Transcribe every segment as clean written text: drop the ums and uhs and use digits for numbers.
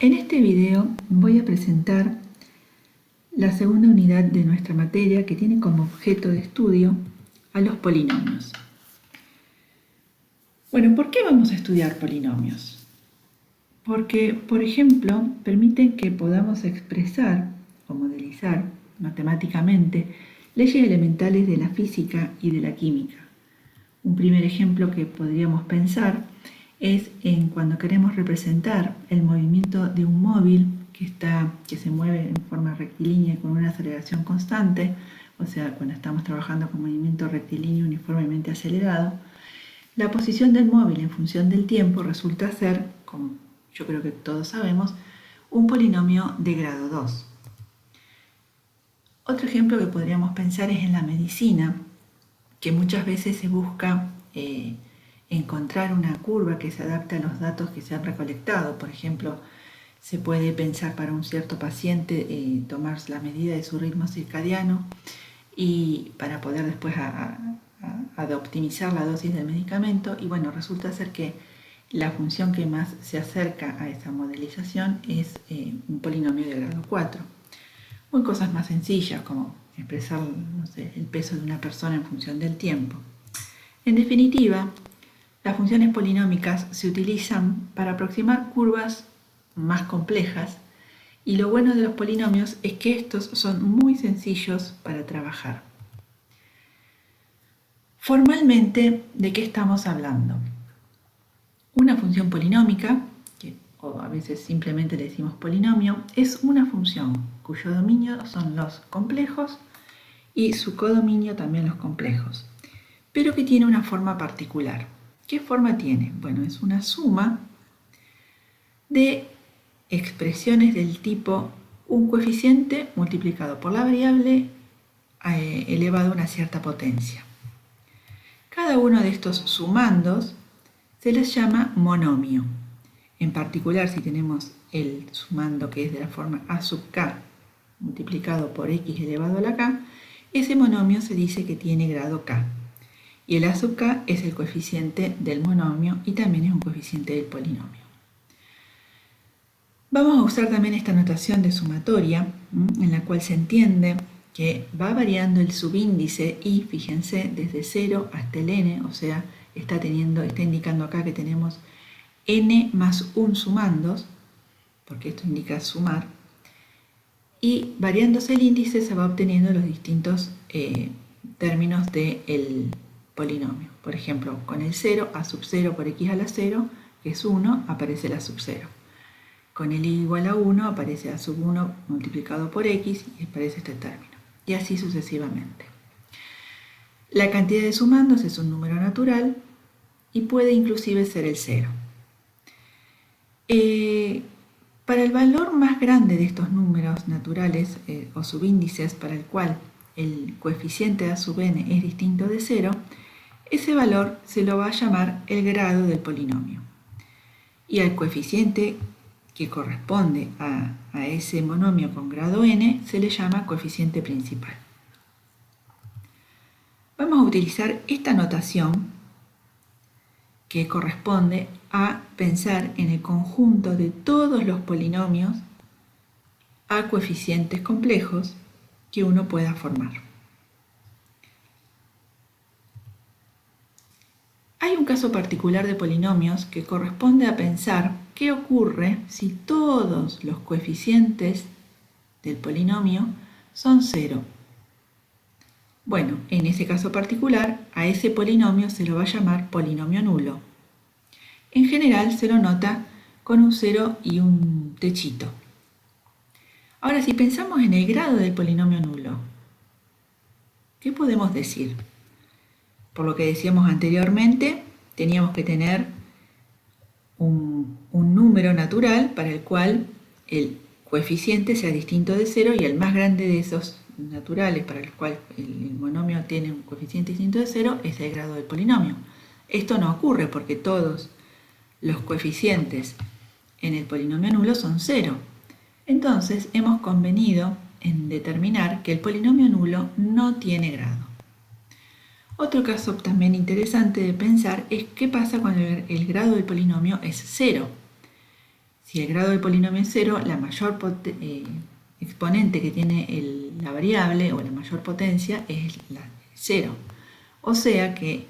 En este video voy a presentar la segunda unidad de nuestra materia que tiene como objeto de estudio a los polinomios. Bueno, ¿por qué vamos a estudiar polinomios? Porque, por ejemplo, permiten que podamos expresar o modelizar matemáticamente leyes elementales de la física y de la química. Un primer ejemplo que podríamos pensar es en cuando queremos representar el movimiento de un móvil que se mueve en forma rectilínea con una aceleración constante, o sea, cuando estamos trabajando con movimiento rectilíneo uniformemente acelerado. La posición del móvil en función del tiempo resulta ser, como yo creo que todos sabemos, un polinomio de grado 2. Otro ejemplo que podríamos pensar es en la medicina, que muchas veces se busca encontrar una curva que se adapte a los datos que se han recolectado. Por ejemplo, se puede pensar para un cierto paciente tomar la medida de su ritmo circadiano y para poder después optimizar la dosis del medicamento. Y bueno, resulta ser que la función que más se acerca a esa modelización es un polinomio de grado 4. O en cosas más sencillas como expresar, no sé, el peso de una persona en función del tiempo. En definitiva, las funciones polinómicas se utilizan para aproximar curvas más complejas y lo bueno de los polinomios es que estos son muy sencillos para trabajar. Formalmente, ¿de qué estamos hablando? Una función polinómica, o a veces simplemente le decimos polinomio, es una función cuyo dominio son los complejos y su codominio también los complejos, pero que tiene una forma particular. ¿Qué forma tiene? Bueno, es una suma de expresiones del tipo un coeficiente multiplicado por la variable elevado a una cierta potencia. Cada uno de estos sumandos se les llama monomio. En particular, si tenemos el sumando que es de la forma a sub k multiplicado por x elevado a la k, ese monomio se dice que tiene grado k. Y el a sub k es el coeficiente del monomio y también es un coeficiente del polinomio. Vamos a usar también esta notación de sumatoria, en la cual se entiende que va variando el subíndice y, fíjense, desde 0 hasta el n, o sea, está indicando acá que tenemos n más 1 sumandos, porque esto indica sumar, y variándose el índice se va obteniendo los distintos términos del polinomio. Por ejemplo, con el 0, a sub 0 por x a la 0, que es 1, aparece la sub 0. Con el y igual a 1 aparece a sub 1 multiplicado por x y aparece este término. Y así sucesivamente. La cantidad de sumandos es un número natural y puede inclusive ser el 0. Para el valor más grande de estos números naturales o subíndices para el cual el coeficiente a sub n es distinto de 0, ese valor se lo va a llamar el grado del polinomio. Y al coeficiente que corresponde a ese monomio con grado n se le llama coeficiente principal. Vamos a utilizar esta notación que corresponde a pensar en el conjunto de todos los polinomios a coeficientes complejos que uno pueda formar. Hay un caso particular de polinomios que corresponde a pensar qué ocurre si todos los coeficientes del polinomio son 0. Bueno, en ese caso particular, a ese polinomio se lo va a llamar polinomio nulo. En general se lo nota con un 0 y un techito. Ahora, si pensamos en el grado del polinomio nulo, ¿qué podemos decir? Por lo que decíamos anteriormente, teníamos que tener un número natural para el cual el coeficiente sea distinto de 0 y el más grande de esos naturales para el cual el monomio tiene un coeficiente distinto de 0 es el grado del polinomio. Esto no ocurre porque todos los coeficientes en el polinomio nulo son 0. Entonces hemos convenido en determinar que el polinomio nulo no tiene grado. Otro caso también interesante de pensar es qué pasa cuando el grado del polinomio es 0. Si el grado del polinomio es 0, la mayor exponente que tiene la variable o la mayor potencia es la 0. O sea que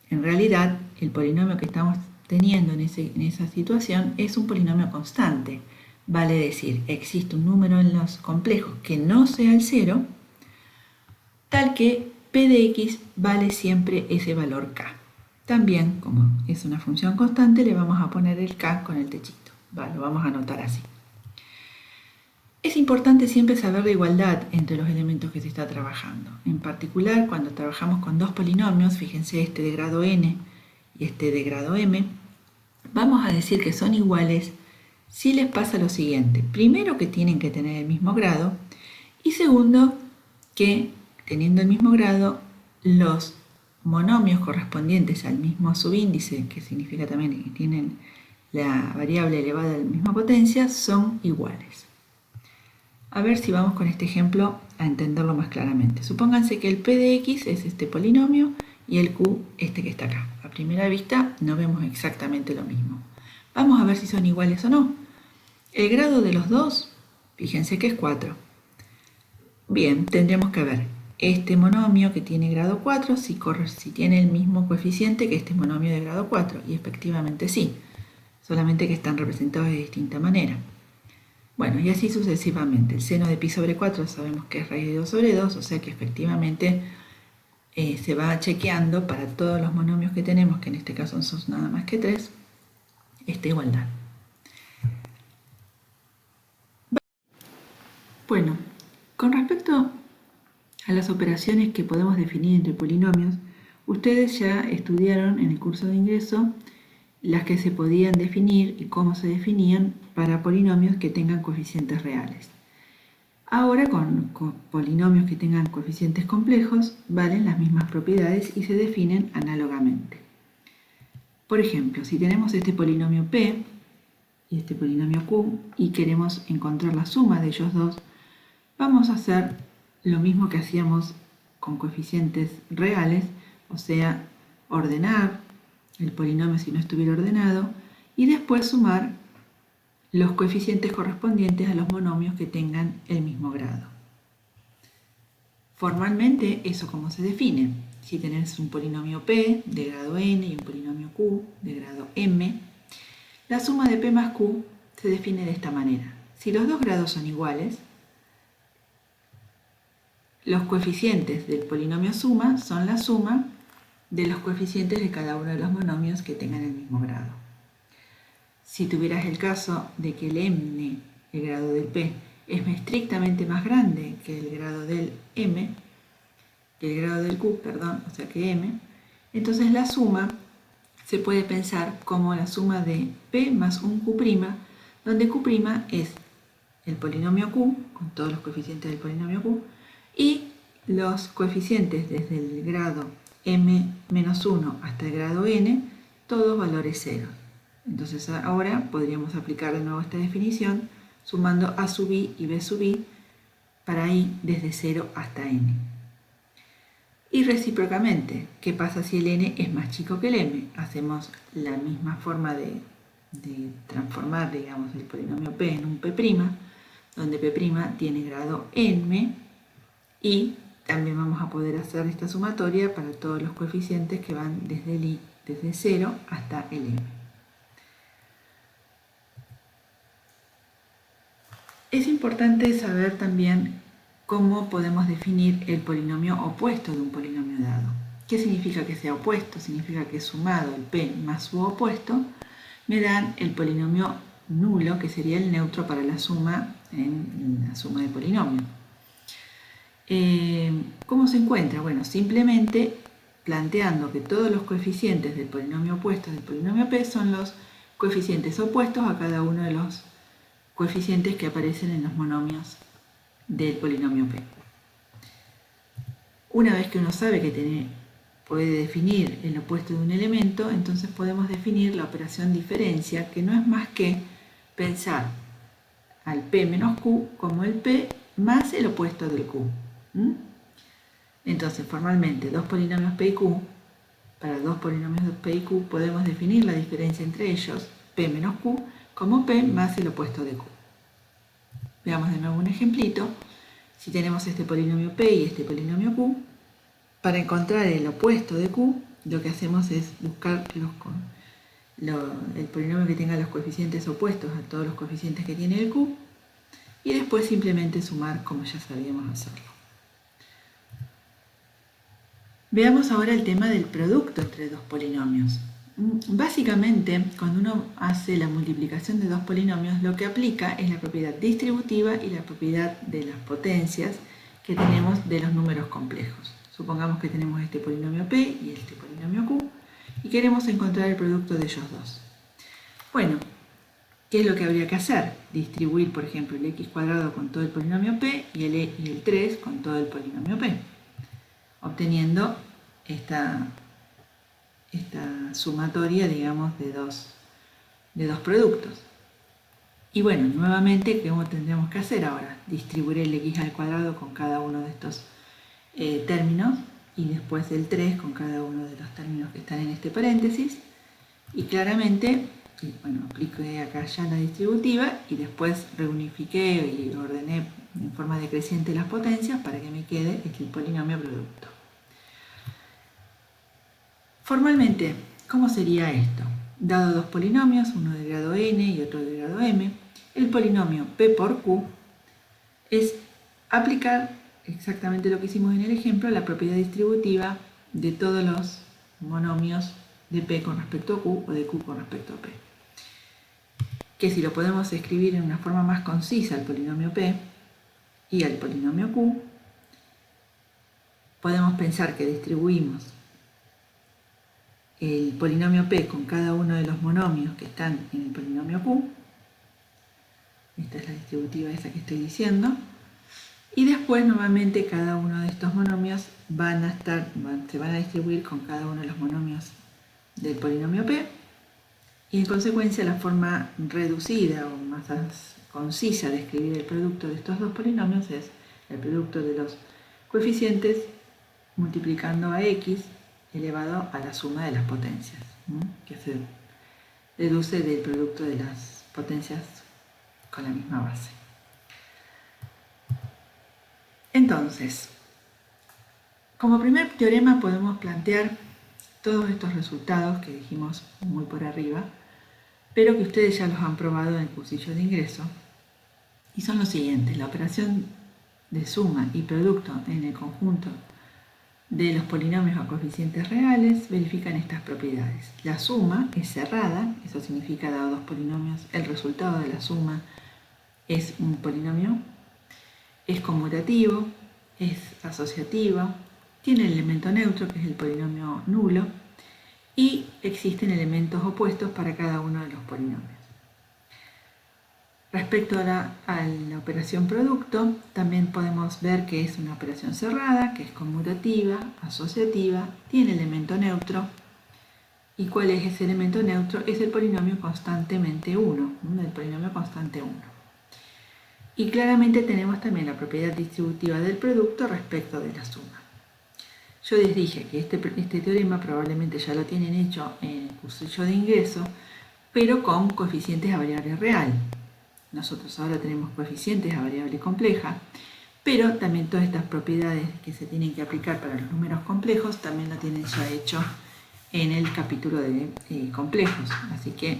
en realidad el polinomio que estamos teniendo en esa situación es un polinomio constante. Vale decir, existe un número en los complejos que no sea el 0, tal que p de x vale siempre ese valor k. También, como es una función constante, le vamos a poner el k con el techito. Lo vamos a anotar así. Es importante siempre saber la igualdad entre los elementos que se está trabajando. En particular, cuando trabajamos con dos polinomios, fíjense este de grado n y este de grado m, vamos a decir que son iguales si les pasa lo siguiente. Primero, que tienen que tener el mismo grado, y segundo, que teniendo el mismo grado, los monomios correspondientes al mismo subíndice, que significa también que tienen la variable elevada a la misma potencia, son iguales. A ver si vamos con este ejemplo a entenderlo más claramente. Supónganse que el p de x es este polinomio y el q este que está acá. A primera vista no vemos exactamente lo mismo. Vamos a ver si son iguales o no. El grado de los dos, fíjense que es 4. Bien, tendremos que ver este monomio que tiene grado 4 si tiene el mismo coeficiente que este monomio de grado 4. Y efectivamente sí, solamente que están representados de distinta manera. Bueno, y así sucesivamente. El seno de pi sobre 4 sabemos que es raíz de 2 sobre 2, o sea que efectivamente se va chequeando para todos los monomios que tenemos, que en este caso son nada más que 3, esta igualdad. Bueno, con respecto a las operaciones que podemos definir entre polinomios, ustedes ya estudiaron en el curso de ingreso las que se podían definir y cómo se definían para polinomios que tengan coeficientes reales. Ahora con polinomios que tengan coeficientes complejos valen las mismas propiedades y se definen análogamente. Por ejemplo, si tenemos este polinomio p y este polinomio q y queremos encontrar la suma de ellos dos, vamos a hacer lo mismo que hacíamos con coeficientes reales, o sea, ordenar el polinomio si no estuviera ordenado y después sumar los coeficientes correspondientes a los monomios que tengan el mismo grado. Formalmente, ¿eso cómo se define? Si tenés un polinomio p de grado n y un polinomio q de grado m, la suma de p más q se define de esta manera. Si los dos grados son iguales, los coeficientes del polinomio suma son la suma de los coeficientes de cada uno de los monomios que tengan el mismo grado. Si tuvieras el caso de que el m, el grado del p, es estrictamente más grande que el grado del m, que el grado del q, perdón, o sea que m, entonces la suma se puede pensar como la suma de p más un q', donde q' es el polinomio q, con todos los coeficientes del polinomio q, y los coeficientes desde el grado m-1 hasta el grado n, todos valores ceros. Entonces ahora podríamos aplicar de nuevo esta definición sumando a sub i y b sub i para i desde 0 hasta n. Y recíprocamente, ¿qué pasa si el n es más chico que el m? Hacemos la misma forma de transformar, digamos, el polinomio p en un p', donde p' tiene grado m, y también vamos a poder hacer esta sumatoria para todos los coeficientes que van desde el i, desde 0 hasta el m. Es importante saber también cómo podemos definir el polinomio opuesto de un polinomio dado. ¿Qué significa que sea opuesto? Significa que sumado el p más su opuesto me dan el polinomio nulo, que sería el neutro para la suma en la suma de polinomio. ¿Cómo se encuentra? Bueno, simplemente planteando que todos los coeficientes del polinomio opuesto del polinomio p son los coeficientes opuestos a cada uno de los coeficientes que aparecen en los monomios del polinomio p. Una vez que uno sabe que puede definir el opuesto de un elemento, entonces podemos definir la operación diferencia, que no es más que pensar al p menos q como el p más el opuesto del q. Entonces, formalmente, dos polinomios p y q, para dos polinomios de p y q podemos definir la diferencia entre ellos, p menos q, como P más el opuesto de Q. Veamos de nuevo un ejemplito. Si tenemos este polinomio P y este polinomio Q, para encontrar el opuesto de Q, lo que hacemos es buscar el polinomio que tenga los coeficientes opuestos a todos los coeficientes que tiene el Q, y después simplemente sumar como ya sabíamos hacerlo. Veamos ahora el tema del producto entre dos polinomios. Básicamente, cuando uno hace la multiplicación de dos polinomios, lo que aplica es la propiedad distributiva y la propiedad de las potencias que tenemos de los números complejos. Supongamos que tenemos este polinomio P y este polinomio Q y queremos encontrar el producto de ellos dos. Bueno, ¿qué es lo que habría que hacer? Distribuir, por ejemplo, el x cuadrado con todo el polinomio P y el 3 con todo el polinomio P, obteniendo esta sumatoria, digamos, de dos productos. Y bueno, nuevamente, ¿qué tendríamos que hacer ahora? Distribuir el x al cuadrado con cada uno de estos términos y después el 3 con cada uno de los términos que están en este paréntesis. Y claramente, bueno, apliqué acá ya la distributiva y después reunifiqué y ordené en forma decreciente las potencias para que me quede el polinomio producto. Formalmente, ¿cómo sería esto? Dado dos polinomios, uno de grado n y otro de grado m, el polinomio p por q es aplicar exactamente lo que hicimos en el ejemplo, la propiedad distributiva de todos los monomios de p con respecto a q o de q con respecto a p. Que si lo podemos escribir en una forma más concisa al polinomio p y al polinomio q, podemos pensar que distribuimos el polinomio p con cada uno de los monomios que están en el polinomio q. Esta es la distributiva esa que estoy diciendo. Y después nuevamente cada uno de estos monomios se van a distribuir con cada uno de los monomios del polinomio p. Y en consecuencia la forma reducida o más concisa de escribir el producto de estos dos polinomios es el producto de los coeficientes multiplicando a x elevado a la suma de las potencias, que se deduce del producto de las potencias con la misma base. Entonces, como primer teorema podemos plantear todos estos resultados que dijimos muy por arriba, pero que ustedes ya los han probado en el cursillo de ingreso, y son los siguientes. La operación de suma y producto en el conjunto de los polinomios a coeficientes reales verifican estas propiedades. La suma es cerrada, eso significa, dado dos polinomios, el resultado de la suma es un polinomio, es conmutativo, es asociativo, tiene el elemento neutro, que es el polinomio nulo, y existen elementos opuestos para cada uno de los polinomios. Respecto a la operación producto, también podemos ver que es una operación cerrada, que es conmutativa, asociativa, tiene elemento neutro. ¿Y cuál es ese elemento neutro? Es el polinomio constantemente 1, el polinomio constante 1. Y claramente tenemos también la propiedad distributiva del producto respecto de la suma. Yo les dije que este teorema probablemente ya lo tienen hecho en el cursillo de ingreso, pero con coeficientes a variable real. Nosotros ahora tenemos coeficientes a variable compleja, pero también todas estas propiedades que se tienen que aplicar para los números complejos también lo tienen ya hecho en el capítulo de complejos. Así que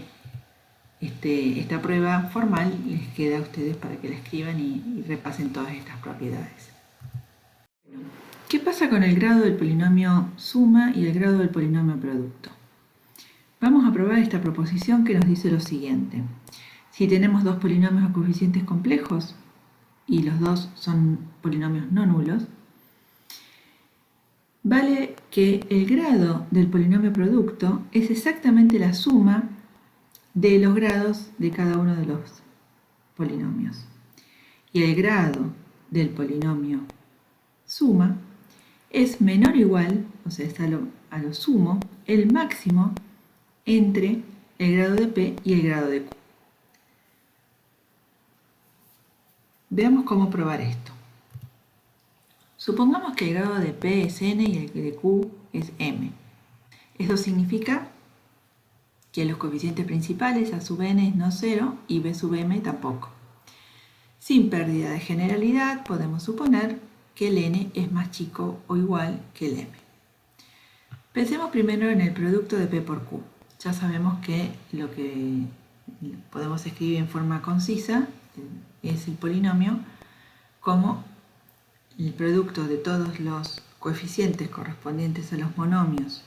esta prueba formal les queda a ustedes para que la escriban y repasen todas estas propiedades. ¿Qué pasa con el grado del polinomio suma y el grado del polinomio producto? Vamos a probar esta proposición que nos dice lo siguiente. Si tenemos dos polinomios a coeficientes complejos y los dos son polinomios no nulos, vale que el grado del polinomio producto es exactamente la suma de los grados de cada uno de los polinomios. Y el grado del polinomio suma es menor o igual, o sea, está a lo sumo, el máximo entre el grado de P y el grado de Q. Veamos cómo probar esto. Supongamos que el grado de P es n y el de Q es m. Eso significa que los coeficientes principales a sub n es no cero y b sub m tampoco. Sin pérdida de generalidad podemos suponer que el n es más chico o igual que el m. Pensemos primero en el producto de p por q. Ya sabemos que lo que podemos escribir en forma concisa es el polinomio como el producto de todos los coeficientes correspondientes a los monomios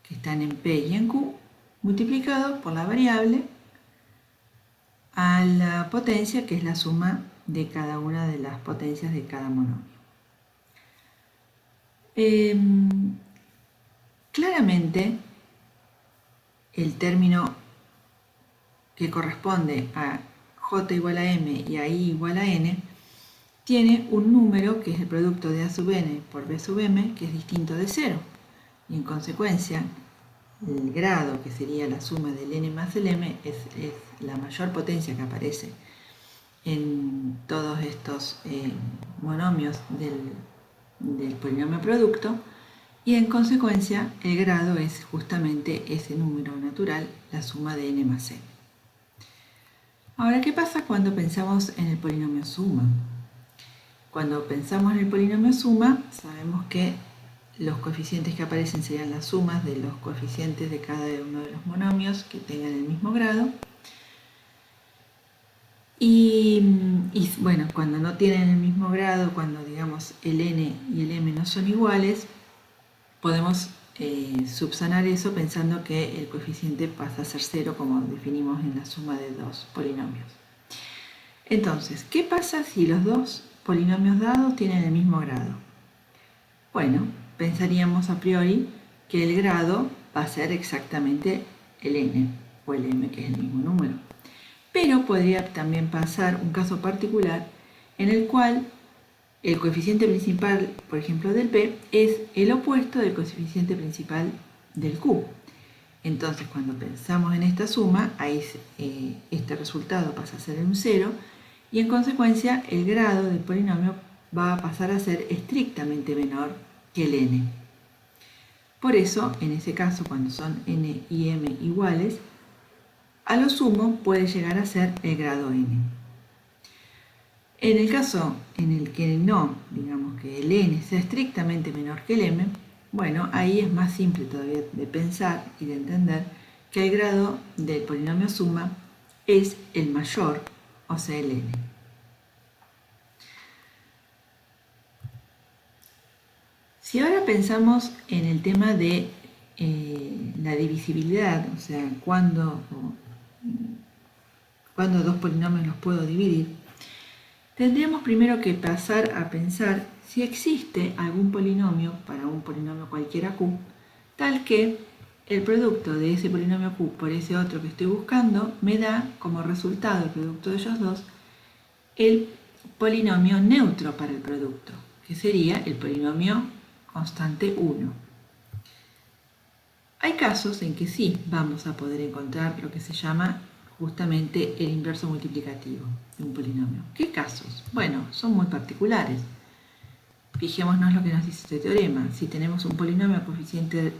que están en P y en Q, multiplicado por la variable a la potencia, que es la suma de cada una de las potencias de cada monomio. Claramente, el término que corresponde a j igual a m y a i igual a n tiene un número que es el producto de a sub n por b sub m, que es distinto de 0. Y en consecuencia, el grado, que sería la suma del n más el m, es la mayor potencia que aparece en todos estos monomios del polinomio producto, y en consecuencia el grado es justamente ese número natural, la suma de n más m. Ahora, ¿qué pasa cuando pensamos en el polinomio suma? Cuando pensamos en el polinomio suma, sabemos que los coeficientes que aparecen serían las sumas de los coeficientes de cada uno de los monomios que tengan el mismo grado. Y bueno, cuando no tienen el mismo grado, cuando digamos el n y el m no son iguales, podemos subsanar eso pensando que el coeficiente pasa a ser 0, como definimos en la suma de dos polinomios. Entonces, ¿qué pasa si los dos polinomios dados tienen el mismo grado? Bueno, pensaríamos a priori que el grado va a ser exactamente el n o el m, que es el mismo número. Pero podría también pasar un caso particular en el cual el coeficiente principal, por ejemplo, del p, es el opuesto del coeficiente principal del q. Entonces, cuando pensamos en esta suma, ahí este resultado pasa a ser un 0 y en consecuencia el grado del polinomio va a pasar a ser estrictamente menor que el n. Por eso, en ese caso, cuando son n y m iguales, a lo sumo puede llegar a ser el grado n. En el caso en el que no, digamos que el n sea estrictamente menor que el m, bueno, ahí es más simple todavía de pensar y de entender que el grado del polinomio suma es el mayor, o sea, el n. Si ahora pensamos en el tema de la divisibilidad, o sea, cuando dos polinomios los puedo dividir, tendríamos primero que pasar a pensar si existe algún polinomio para un polinomio cualquiera q, tal que el producto de ese polinomio q por ese otro que estoy buscando me da como resultado el producto de ellos dos el polinomio neutro para el producto, que sería el polinomio constante 1. Hay casos en que sí vamos a poder encontrar lo que se llama justamente el inverso multiplicativo de un polinomio. ¿Qué casos? Bueno, son muy particulares. Fijémonos lo que nos dice este teorema. Si tenemos un polinomio a coeficientes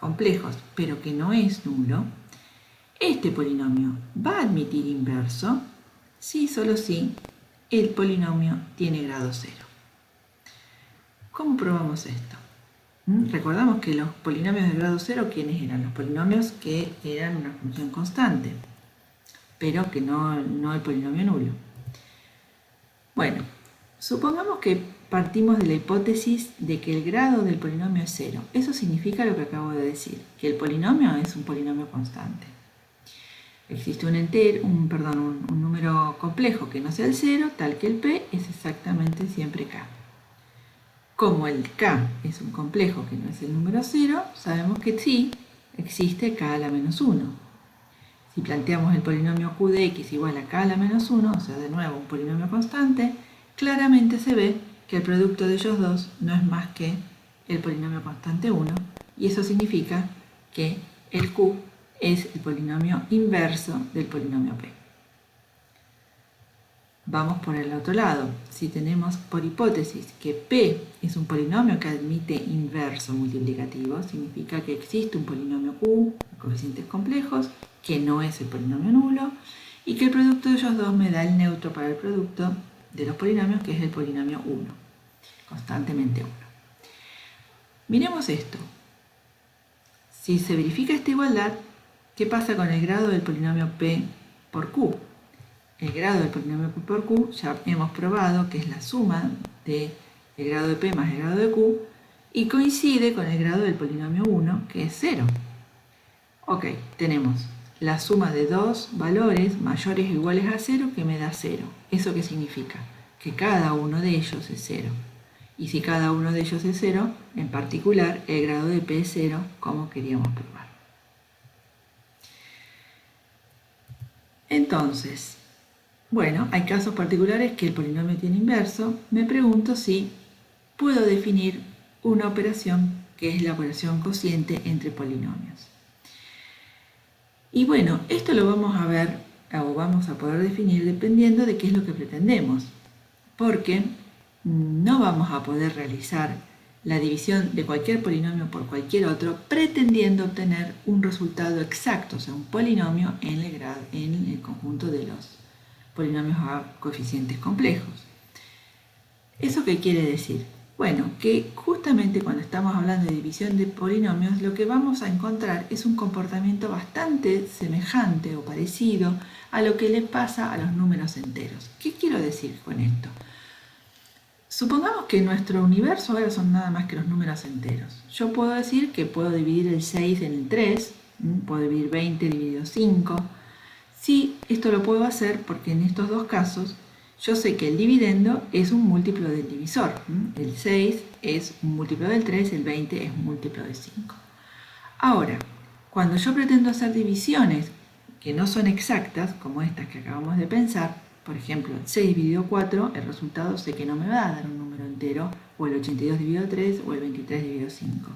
complejos, pero que no es nulo, este polinomio va a admitir inverso si, solo si, el polinomio tiene grado 0. ¿Cómo probamos esto? Recordamos que los polinomios de grado 0, ¿quiénes eran? Los polinomios que eran una función constante, pero que no el polinomio nulo. Bueno, supongamos que partimos de la hipótesis de que el grado del polinomio es 0. Eso significa lo que acabo de decir, que el polinomio es un polinomio constante. Existe un número complejo que no sea el 0, tal que el p es exactamente siempre k. Como el k es un complejo que no es el número 0, sabemos que sí existe k a la menos 1. Si planteamos el polinomio q de x igual a k a la menos 1, o sea, de nuevo un polinomio constante, claramente se ve que el producto de ellos dos no es más que el polinomio constante 1, y eso significa que el q es el polinomio inverso del polinomio p. vamos por el otro lado. Si tenemos por hipótesis que P es un polinomio que admite inverso multiplicativo, significa que existe un polinomio Q de coeficientes complejos, que no es el polinomio nulo, y que el producto de ellos dos me da el neutro para el producto de los polinomios, que es el polinomio 1, constantemente 1. Miremos esto. Si se verifica esta igualdad, ¿qué pasa con el grado del polinomio P por Q? El grado del polinomio P por Q ya hemos probado que es la suma del grado de P más el grado de Q y coincide con el grado del polinomio 1, que es 0. Ok, tenemos la suma de dos valores mayores o iguales a 0 que me da 0. ¿Eso qué significa? Que cada uno de ellos es 0. Y si cada uno de ellos es 0, en particular el grado de P es 0, como queríamos probar. Entonces, bueno, hay casos particulares que el polinomio tiene inverso. Me pregunto si puedo definir una operación que es la operación cociente entre polinomios. Y bueno, esto lo vamos a ver o vamos a poder definir dependiendo de qué es lo que pretendemos. Porque no vamos a poder realizar la división de cualquier polinomio por cualquier otro pretendiendo obtener un resultado exacto, o sea, un polinomio en el conjunto de los polinomios a coeficientes complejos. ¿Eso qué quiere decir? Bueno, que justamente cuando estamos hablando de división de polinomios, lo que vamos a encontrar es un comportamiento bastante semejante o parecido a lo que le pasa a los números enteros. ¿Qué quiero decir con esto? Supongamos que nuestro universo ahora son nada más que los números enteros. Yo puedo decir que puedo dividir el 6 en el 3, puedo dividir 20 dividido 5. Sí, esto lo puedo hacer porque en estos dos casos yo sé que el dividendo es un múltiplo del divisor. El 6 es un múltiplo del 3, el 20 es un múltiplo de 5. Ahora, cuando yo pretendo hacer divisiones que no son exactas, como estas que acabamos de pensar, por ejemplo, 6 dividido 4, el resultado sé que no me va a dar un número entero, o el 82 dividido 3, o el 23 dividido 5.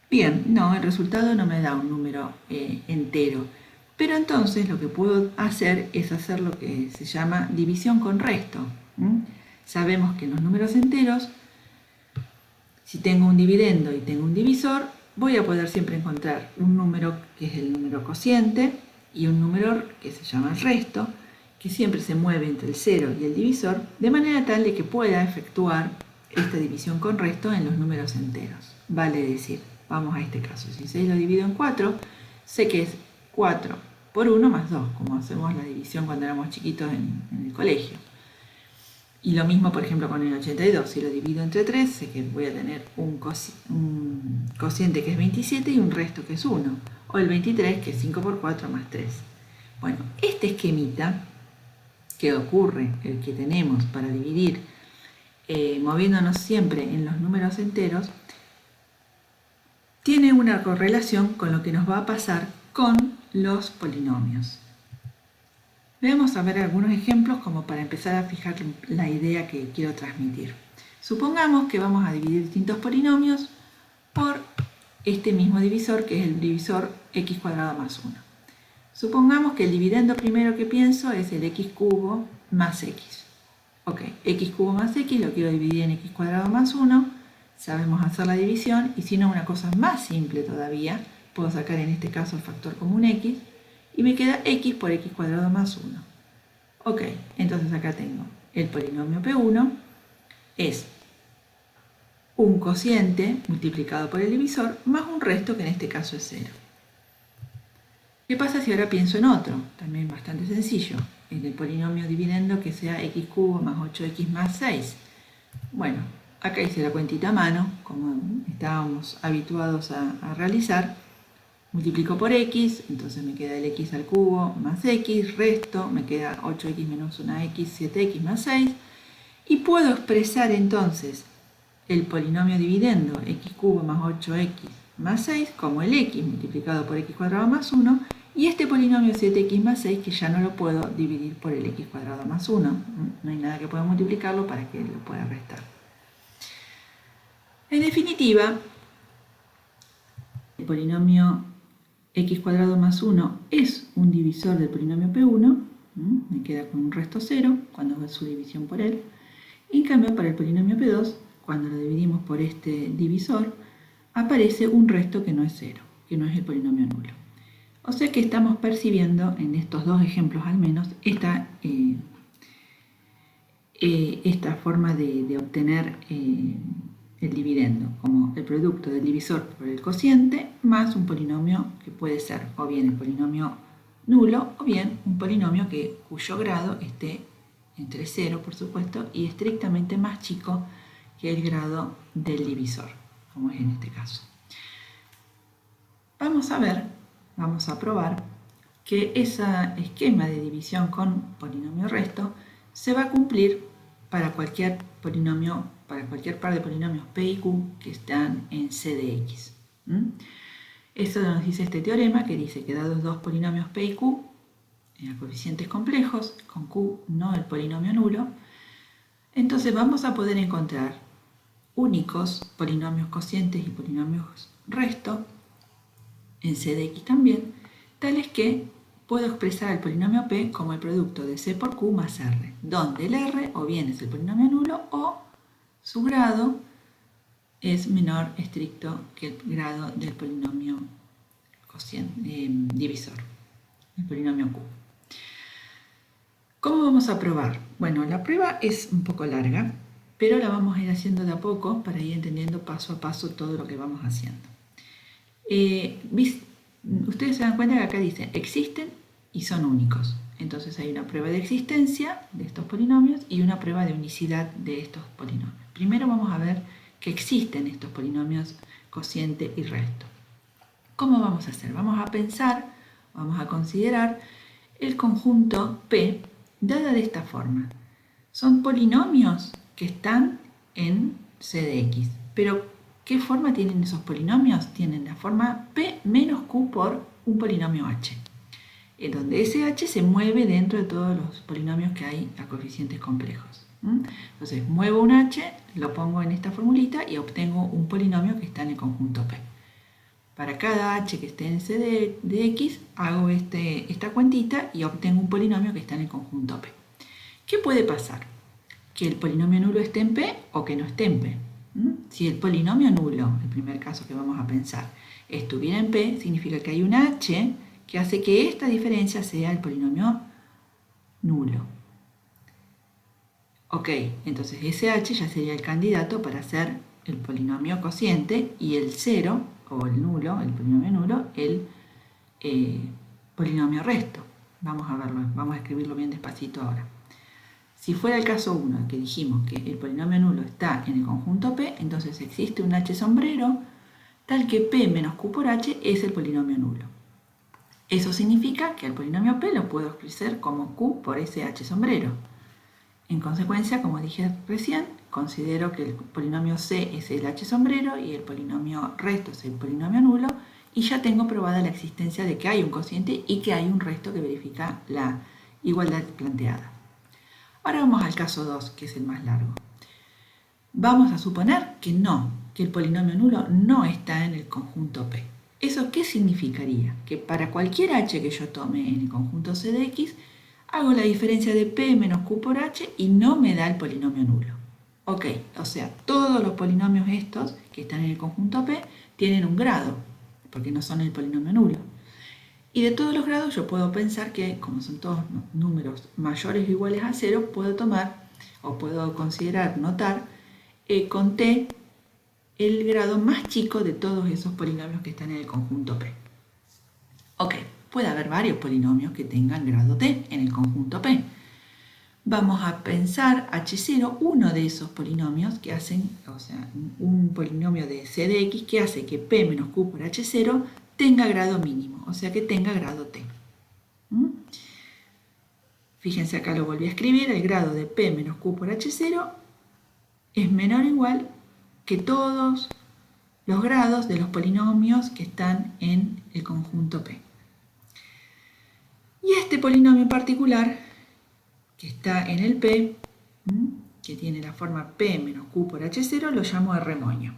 Bien, no, el resultado no me da un número entero. Pero entonces lo que puedo hacer es hacer lo que se llama división con resto. Sabemos que en los números enteros, si tengo un dividendo y tengo un divisor, voy a poder siempre encontrar un número que es el número cociente y un número que se llama el resto, que siempre se mueve entre el 0 y el divisor, de manera tal de que pueda efectuar esta división con resto en los números enteros. Vale decir, vamos a este caso, si 6 lo divido en 4, sé que es 4 por 1 más 2, como hacemos la división cuando éramos chiquitos en el colegio. Y lo mismo, por ejemplo, con el 82. Si lo divido entre 3, sé que voy a tener un cociente que es 27 y un resto que es 1. O el 23, que es 5 por 4 más 3. Bueno, este esquemita que ocurre, el que tenemos para dividir, moviéndonos siempre en los números enteros, tiene una correlación con lo que nos va a pasar con los polinomios. Vamos a ver algunos ejemplos como para empezar a fijar la idea que quiero transmitir. Supongamos que vamos a dividir distintos polinomios por este mismo divisor, que es el divisor x cuadrado más 1. Supongamos que el dividendo primero que pienso es el x cubo más x. Ok, x cubo más x lo quiero dividir en x cuadrado más 1. Sabemos hacer la división y si no, una cosa más simple todavía, puedo sacar en este caso el factor común x y me queda x por x cuadrado más 1. Ok, entonces acá tengo el polinomio P1 es un cociente multiplicado por el divisor más un resto que en este caso es 0. ¿Qué pasa si ahora pienso en otro? También bastante sencillo. En el polinomio dividendo que sea x cubo más 8x más 6. Bueno, acá hice la cuentita a mano, como estábamos habituados a realizar. Multiplico por x, entonces me queda el x al cubo más x, resto, me queda 8x menos 1x, 7x más 6. Y puedo expresar entonces el polinomio dividendo x cubo más 8x más 6 como el x multiplicado por x cuadrado más 1 y este polinomio 7x más 6 que ya no lo puedo dividir por el x cuadrado más 1. No hay nada que pueda multiplicarlo para que lo pueda restar. En definitiva, el polinomio x cuadrado más 1 es un divisor del polinomio P1, me queda con un resto 0 cuando hago su división por él. En cambio, para el polinomio P2, cuando lo dividimos por este divisor, aparece un resto que no es 0, que no es el polinomio nulo. O sea que estamos percibiendo, en estos dos ejemplos al menos, esta forma de obtener el dividendo, como el producto del divisor por el cociente más un polinomio que puede ser o bien el polinomio nulo o bien un polinomio cuyo grado esté entre 0, por supuesto, y estrictamente más chico que el grado del divisor, como es en este caso. Vamos a probar que ese esquema de división con polinomio resto se va a cumplir para cualquier polinomio, para cualquier par de polinomios P y Q que están en C de X. Eso nos dice este teorema que dice que dados dos polinomios P y Q, coeficientes complejos, con Q no el polinomio nulo, entonces vamos a poder encontrar únicos polinomios cocientes y polinomios resto, en C de X también, tales que puedo expresar el polinomio P como el producto de C por Q más R, donde el R o bien es el polinomio nulo o su grado es menor estricto que el grado del polinomio divisor, el polinomio Q. ¿Cómo vamos a probar? Bueno, la prueba es un poco larga, pero la vamos a ir haciendo de a poco para ir entendiendo paso a paso todo lo que vamos haciendo. Ustedes se dan cuenta que acá dice existen y son únicos. Entonces hay una prueba de existencia de estos polinomios y una prueba de unicidad de estos polinomios. Primero vamos a ver que existen estos polinomios cociente y resto. ¿Cómo vamos a hacer? Vamos a considerar el conjunto P dada de esta forma. Son polinomios que están en C de X, pero ¿qué forma tienen esos polinomios? Tienen la forma P menos Q por un polinomio H, en donde ese H se mueve dentro de todos los polinomios que hay a coeficientes complejos. Entonces muevo un H, lo pongo en esta formulita y obtengo un polinomio que está en el conjunto P. Para cada H que esté en C de X, hago esta cuentita y obtengo un polinomio que está en el conjunto P. ¿Qué puede pasar? Que el polinomio nulo esté en P o que no esté en P. Si el polinomio nulo, el primer caso que vamos a pensar, estuviera en P, significa que hay un H que hace que esta diferencia sea el polinomio nulo. Ok, entonces ese H ya sería el candidato para ser el polinomio cociente y el 0, o el nulo, el polinomio nulo, el polinomio resto. Vamos a verlo, vamos a escribirlo bien despacito ahora. Si fuera el caso 1, que dijimos que el polinomio nulo está en el conjunto P, entonces existe un H sombrero tal que P menos Q por H es el polinomio nulo. Eso significa que el polinomio P lo puedo expresar como Q por ese H sombrero. En consecuencia, como dije recién, considero que el polinomio C es el H sombrero y el polinomio resto es el polinomio nulo, y ya tengo probada la existencia de que hay un cociente y que hay un resto que verifica la igualdad planteada. Ahora vamos al caso 2, que es el más largo. Vamos a suponer que el polinomio nulo no está en el conjunto P. ¿Eso qué significaría? Que para cualquier H que yo tome en el conjunto C de X, hago la diferencia de P menos Q por H y no me da el polinomio nulo. Ok, o sea, todos los polinomios estos que están en el conjunto P tienen un grado, porque no son el polinomio nulo. Y de todos los grados yo puedo pensar que, como son todos números mayores o iguales a 0, puedo tomar o puedo considerar, notar con T el grado más chico de todos esos polinomios que están en el conjunto P. Ok, puede haber varios polinomios que tengan grado T en el conjunto P. Vamos a pensar H0, uno de esos polinomios que hacen, o sea, un polinomio de C de X que hace que P menos Q por H0 tenga grado mínimo, o sea que tenga grado T. Fíjense, acá lo volví a escribir, el grado de P menos Q por H0 es menor o igual que todos los grados de los polinomios que están en el conjunto P. Y este polinomio en particular, que está en el P, que tiene la forma P menos Q por H0, lo llamo R moño.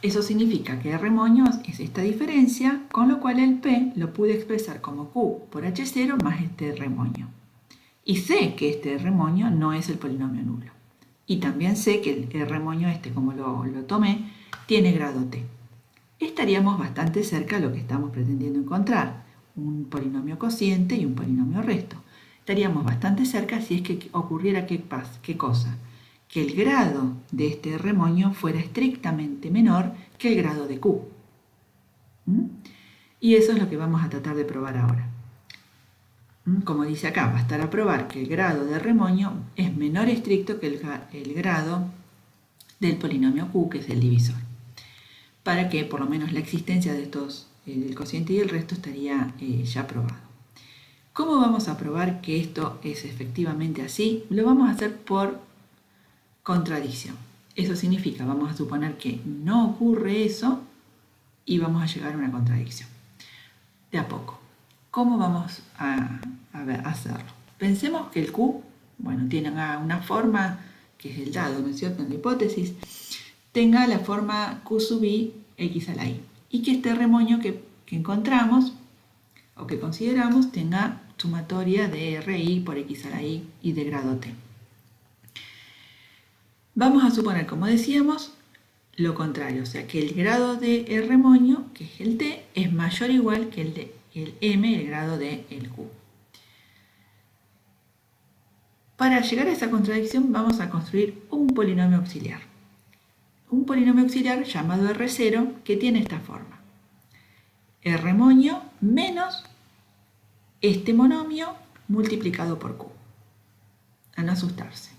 Eso significa que R moño es esta diferencia, con lo cual el P lo pude expresar como Q por H0 más este R moño. Y sé que este R moño no es el polinomio nulo. Y también sé que el R moño como lo tomé, tiene grado T. Estaríamos bastante cerca de lo que estamos pretendiendo encontrar, un polinomio cociente y un polinomio resto. Estaríamos bastante cerca si es que ocurriera qué cosa, que el grado de este R moño fuera estrictamente menor que el grado de Q. Y eso es lo que vamos a tratar de probar ahora. Como dice acá, bastará probar que el grado de R moño es menor estricto que el grado del polinomio Q, que es el divisor. Para que por lo menos la existencia de estos, el cociente y el resto, estaría ya probado. ¿Cómo vamos a probar que esto es efectivamente así? Lo vamos a hacer por contradicción. Eso significa, vamos a suponer que no ocurre eso y vamos a llegar a una contradicción. De a poco. ¿Cómo vamos a hacerlo? Pensemos que el Q, tiene una forma, que es el dado, ¿no es cierto?, en la hipótesis, tenga la forma Q sub i x a la i. Y que este R moño que encontramos, o que consideramos, tenga sumatoria de RI por x a la i y de grado T. Vamos a suponer, como decíamos, lo contrario, o sea que el grado de R moño, que es el T, es mayor o igual que el de el M, el grado de el Q. Para llegar a esa contradicción vamos a construir un polinomio auxiliar. Un polinomio auxiliar llamado R0 que tiene esta forma. R moño menos este monomio multiplicado por Q. A no asustarse.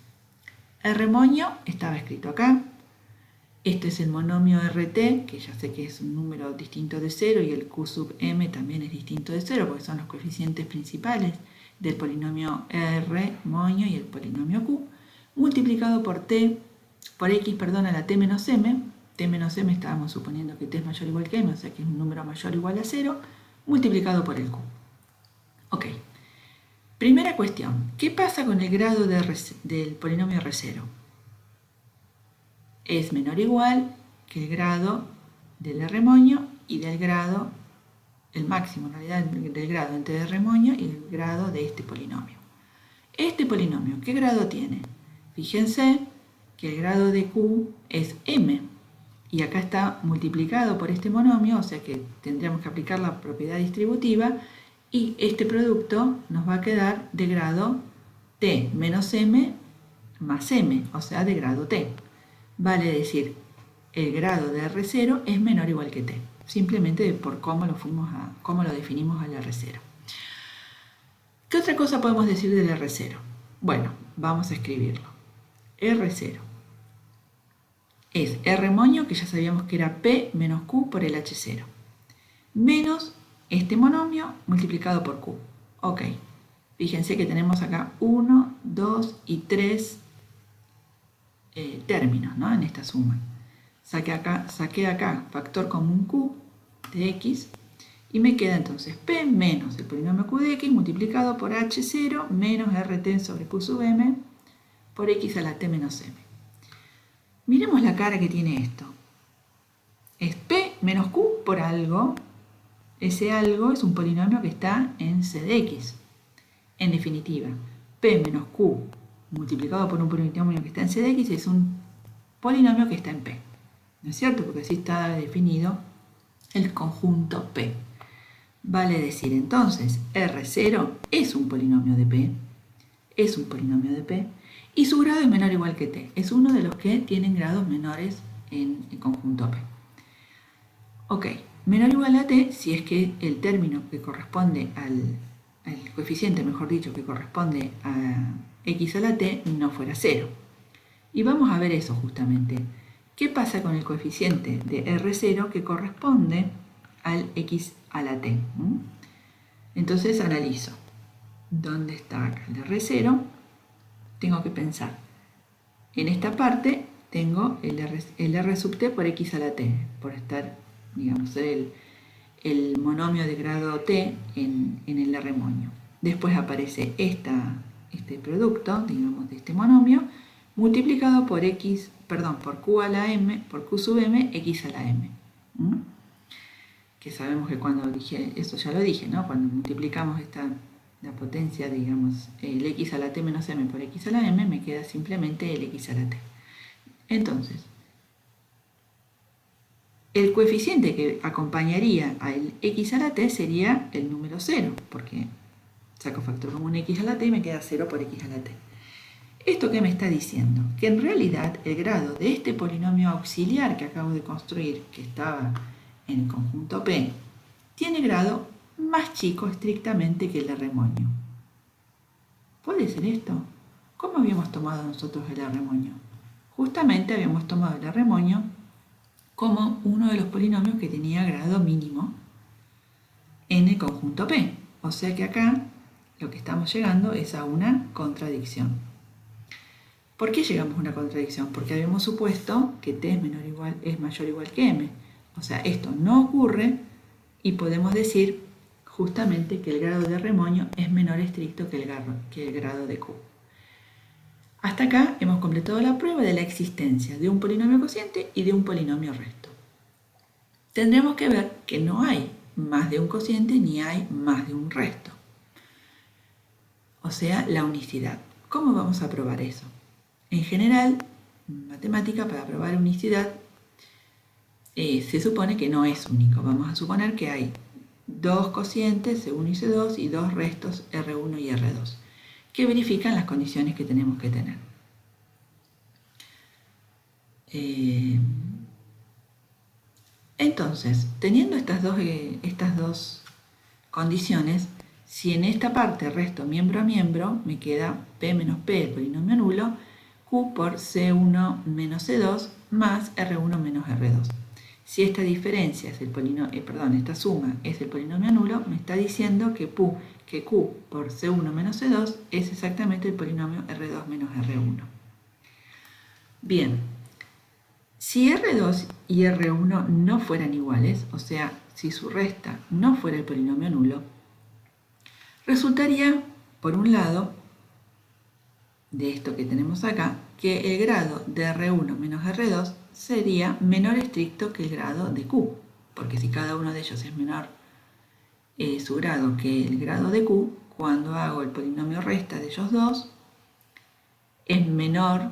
R moño estaba escrito acá. Este es el monomio RT, que ya sé que es un número distinto de 0, y el Q sub m también es distinto de 0, porque son los coeficientes principales del polinomio R moño y el polinomio Q, multiplicado por x a la t menos m. T menos m estábamos suponiendo que t es mayor o igual que m, o sea que es un número mayor o igual a 0, multiplicado por el Q. Ok. Primera cuestión, ¿qué pasa con el grado del polinomio R0? Es menor o igual que el grado del R moño y del grado, el máximo en realidad, del grado entre el R moño y el grado de este polinomio. Este polinomio, ¿qué grado tiene? Fíjense que el grado de Q es m, y acá está multiplicado por este monomio, o sea que tendríamos que aplicar la propiedad distributiva, y este producto nos va a quedar de grado t menos m más m, o sea de grado t. Vale decir, el grado de R0 es menor o igual que t, simplemente por cómo lo definimos al R0. ¿Qué otra cosa podemos decir del R0? Bueno, vamos a escribirlo. R0 es R moño, que ya sabíamos que era P menos Q por el H0, menos este monomio multiplicado por Q. Ok, fíjense que tenemos acá 1, 2 y 3 términos, ¿no?, en esta suma. Saqué acá factor común Q de X y me queda entonces P menos el polinomio Q de X multiplicado por H0 menos RT sobre Q sub M por X a la T menos M. Miremos la cara que tiene esto. Es P menos Q por algo. Ese algo es un polinomio que está en C de X. En definitiva, P menos Q multiplicado por un polinomio que está en C de X es un polinomio que está en P. ¿No es cierto? Porque así está definido el conjunto P. Vale decir entonces, R0 es un polinomio de P, y su grado es menor o igual que T. Es uno de los que tienen grados menores en el conjunto P. Ok, menor o igual a T si es que el término que corresponde al coeficiente, mejor dicho, que corresponde a x a la t no fuera 0. Y vamos a ver eso justamente. ¿Qué pasa con el coeficiente de R0 que corresponde al x a la t? Entonces analizo. ¿Dónde está acá el R0? Tengo que pensar. En esta parte tengo el R sub t por x a la t, por estar, digamos, ser el monomio de grado t en el R moño. Después aparece este producto, digamos, de este monomio, multiplicado por por q a la m, por q sub m, x a la m. Que sabemos que cuando dije, esto ya lo dije, ¿no? Cuando multiplicamos la potencia, digamos, el x a la t menos m por x a la m, me queda simplemente el x a la t. Entonces, el coeficiente que acompañaría al x a la t sería el número 0, porque saco factor común x a la t y me queda 0 por x a la t. ¿Esto qué me está diciendo? Que en realidad el grado de este polinomio auxiliar que acabo de construir, que estaba en el conjunto P, tiene grado más chico estrictamente que el arremoño. ¿Puede ser esto? ¿Cómo habíamos tomado nosotros el arremoño? Justamente habíamos tomado el arremoño como uno de los polinomios que tenía grado mínimo en el conjunto P. O sea que acá lo que estamos llegando es a una contradicción. ¿Por qué llegamos a una contradicción? Porque habíamos supuesto que t es mayor o igual que m. O sea, esto no ocurre y podemos decir justamente que el grado de arremoño es menor estricto que el grado de q. Hasta acá hemos completado la prueba de la existencia de un polinomio cociente y de un polinomio resto. Tendremos que ver que no hay más de un cociente ni hay más de un resto. O sea, la unicidad. ¿Cómo vamos a probar eso? En general, en matemática, para probar unicidad, se supone que no es único. Vamos a suponer que hay dos cocientes, C1 y C2, y dos restos, R1 y R2, que verifican las condiciones que tenemos que tener. Entonces, teniendo estas dos condiciones, si en esta parte resto miembro a miembro, me queda P menos P, el polinomio nulo, Q por C1 menos C2 más R1 menos R2. Si esta diferencia es esta suma es el polinomio nulo, me está diciendo que Q por C1 menos C2 es exactamente el polinomio R2 menos R1. Bien, si R2 y R1 no fueran iguales, o sea, si su resta no fuera el polinomio nulo, resultaría, por un lado, de esto que tenemos acá, que el grado de R1 menos R2 sería menor estricto que el grado de Q, porque si cada uno de ellos es menor su grado que el grado de Q, cuando hago el polinomio resta de ellos dos, es menor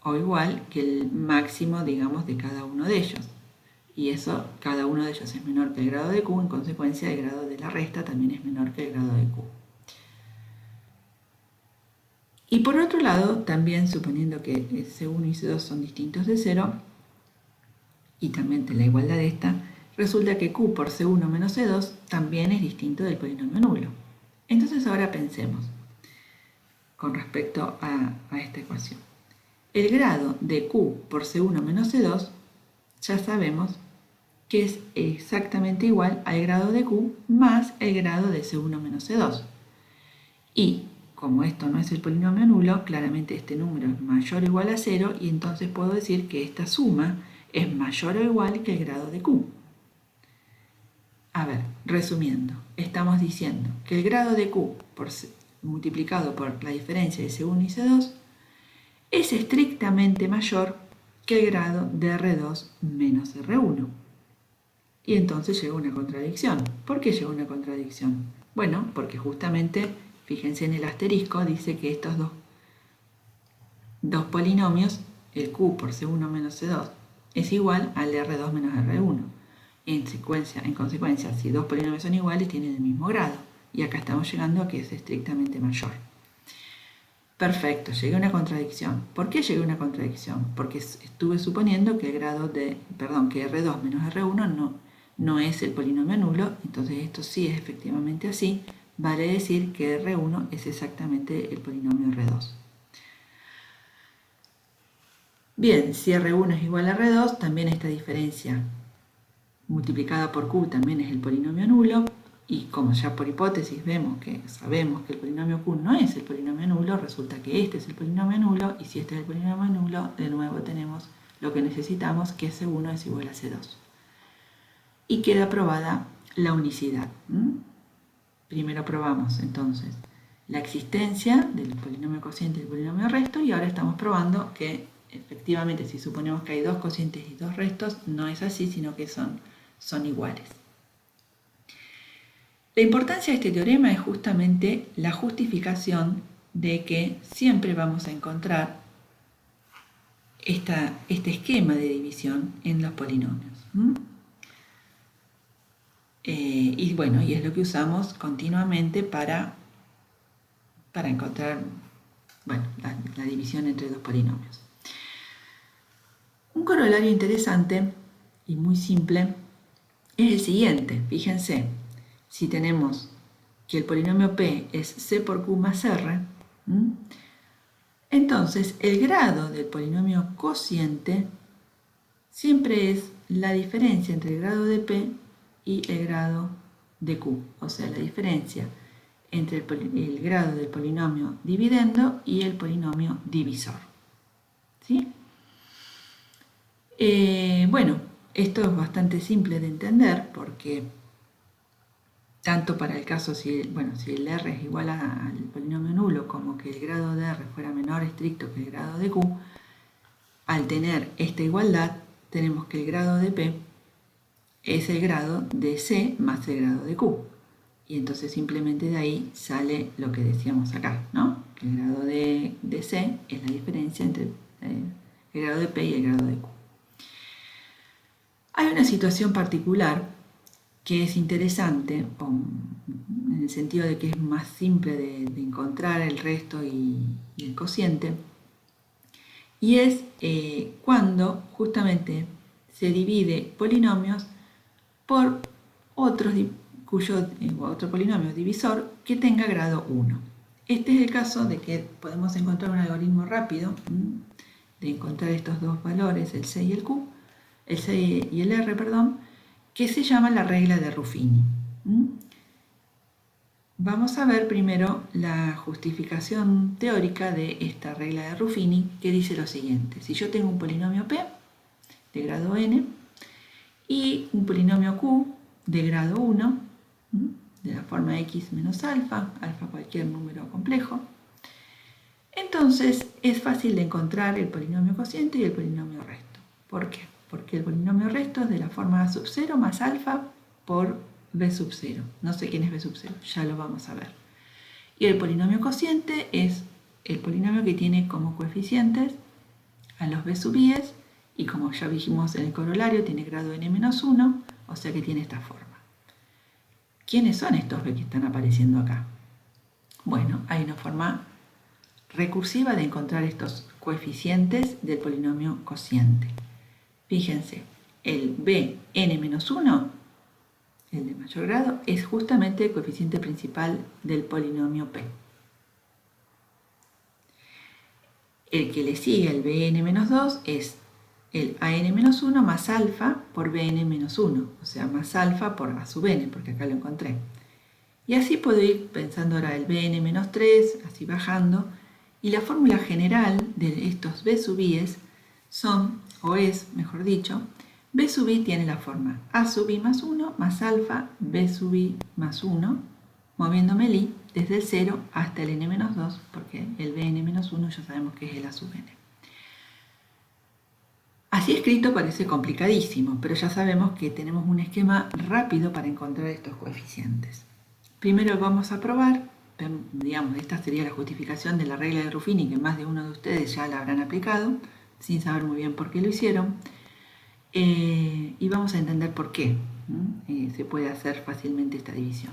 o igual que el máximo, digamos, de cada uno de ellos. Y eso, cada uno de ellos es menor que el grado de Q, en consecuencia el grado de la resta también es menor que el grado de Q. Y por otro lado, también suponiendo que C1 y C2 son distintos de 0, y también de la igualdad de esta, resulta que Q por C1 menos C2 también es distinto del polinomio nulo. Entonces ahora pensemos con respecto a esta ecuación. El grado de Q por C1 menos C2 ya sabemos que es exactamente igual al grado de Q más el grado de C1 menos C2. Y como esto no es el polinomio nulo, claramente este número es mayor o igual a 0 y entonces puedo decir que esta suma es mayor o igual que el grado de Q. A ver, resumiendo, estamos diciendo que el grado de Q multiplicado por la diferencia de C1 y C2 es estrictamente mayor que el grado de R2 menos R1. Y entonces llega una contradicción. ¿Por qué llega una contradicción? Bueno, porque justamente, fíjense en el asterisco, dice que estos dos polinomios, el Q por C1 menos C2, es igual al de R2 menos R1. En consecuencia, si dos polinomios son iguales, tienen el mismo grado. Y acá estamos llegando a que es estrictamente mayor. Perfecto, llegué a una contradicción. ¿Por qué llegué a una contradicción? Porque estuve suponiendo que que R2 menos R1 no es el polinomio nulo, entonces esto sí es efectivamente así, vale decir que R1 es exactamente el polinomio R2. Bien, si R1 es igual a R2, también esta diferencia multiplicada por Q también es el polinomio nulo, y como ya por hipótesis sabemos que el polinomio Q no es el polinomio nulo, resulta que este es el polinomio nulo, y si este es el polinomio nulo, de nuevo tenemos lo que necesitamos, que C1 es igual a C2. Y queda probada la unicidad. Primero probamos entonces la existencia del polinomio cociente y del polinomio resto, y ahora estamos probando que efectivamente si suponemos que hay dos cocientes y dos restos, no es así, sino que son iguales. La importancia de este teorema es justamente la justificación de que siempre vamos a encontrar este esquema de división en los polinomios. Y bueno, y es lo que usamos continuamente para encontrar la división entre dos polinomios. Un corolario interesante y muy simple es el siguiente. Fíjense, si tenemos que el polinomio P es C por Q más R, entonces el grado del polinomio cociente siempre es la diferencia entre el grado de P y el grado de Q, o sea, la diferencia entre el grado del polinomio dividendo y el polinomio divisor. ¿Sí? Bueno, esto es bastante simple de entender porque tanto para el caso si el R es igual al polinomio nulo como que el grado de R fuera menor estricto que el grado de Q, al tener esta igualdad tenemos que el grado de P es el grado de C más el grado de Q. Y entonces simplemente de ahí sale lo que decíamos acá, ¿no? Que el grado de C es la diferencia entre el grado de P y el grado de Q. Hay una situación particular que es interesante en el sentido de que es más simple de encontrar el resto y el cociente, y es cuando justamente se divide polinomios por otro polinomio divisor que tenga grado 1. Este es el caso de que podemos encontrar un algoritmo rápido de encontrar estos dos valores, el C y el Q, el C y el R, que se llama la regla de Ruffini. Vamos a ver primero la justificación teórica de esta regla de Ruffini, que dice lo siguiente. Si yo tengo un polinomio P de grado n y un polinomio Q de grado 1, de la forma x menos alfa cualquier número complejo, entonces es fácil de encontrar el polinomio cociente y el polinomio resto. ¿Por qué? Porque el polinomio resto es de la forma a sub 0 más alfa por b sub 0. No sé quién es b sub 0, ya lo vamos a ver. Y el polinomio cociente es el polinomio que tiene como coeficientes a los b sub i's, y como ya dijimos en el corolario, tiene grado n-1, o sea que tiene esta forma. ¿Quiénes son estos b que están apareciendo acá? Bueno, hay una forma recursiva de encontrar estos coeficientes del polinomio cociente. Fíjense, el bn-1, el de mayor grado, es justamente el coeficiente principal del polinomio P. El que le sigue al bn-2 es el an-1 más alfa por bn-1, o sea, más alfa por a sub n, porque acá lo encontré. Y así puedo ir pensando ahora el bn-3, así bajando, y la fórmula general de estos b sub i's son, o es, mejor dicho, b sub i tiene la forma a sub i más 1 más alfa b sub i más 1, moviéndome el i desde el 0 hasta el n-2, porque el bn-1 ya sabemos que es el a sub n. Así escrito parece complicadísimo, pero ya sabemos que tenemos un esquema rápido para encontrar estos coeficientes. Primero vamos a probar, digamos, esta sería la justificación de la regla de Ruffini, que más de uno de ustedes ya la habrán aplicado, sin saber muy bien por qué lo hicieron, y vamos a entender por qué se puede hacer fácilmente esta división.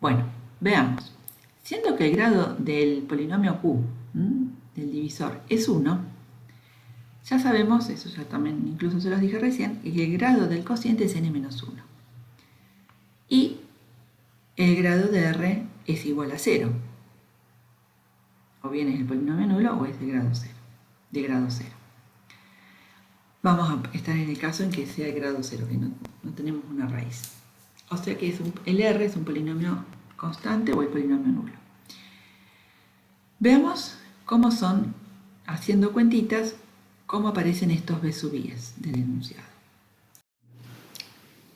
Bueno, veamos. Siendo que el grado del polinomio Q, del divisor, es 1, ya sabemos, eso ya también incluso se los dije recién, que el grado del cociente es n-1. Y el grado de R es igual a 0. O bien es el polinomio nulo o es de grado 0. Vamos a estar en el caso en que sea el grado 0, que no tenemos una raíz. O sea que el R es un polinomio constante o el polinomio nulo. Veamos cómo son, haciendo cuentitas, cómo aparecen estos b sub i's del enunciado.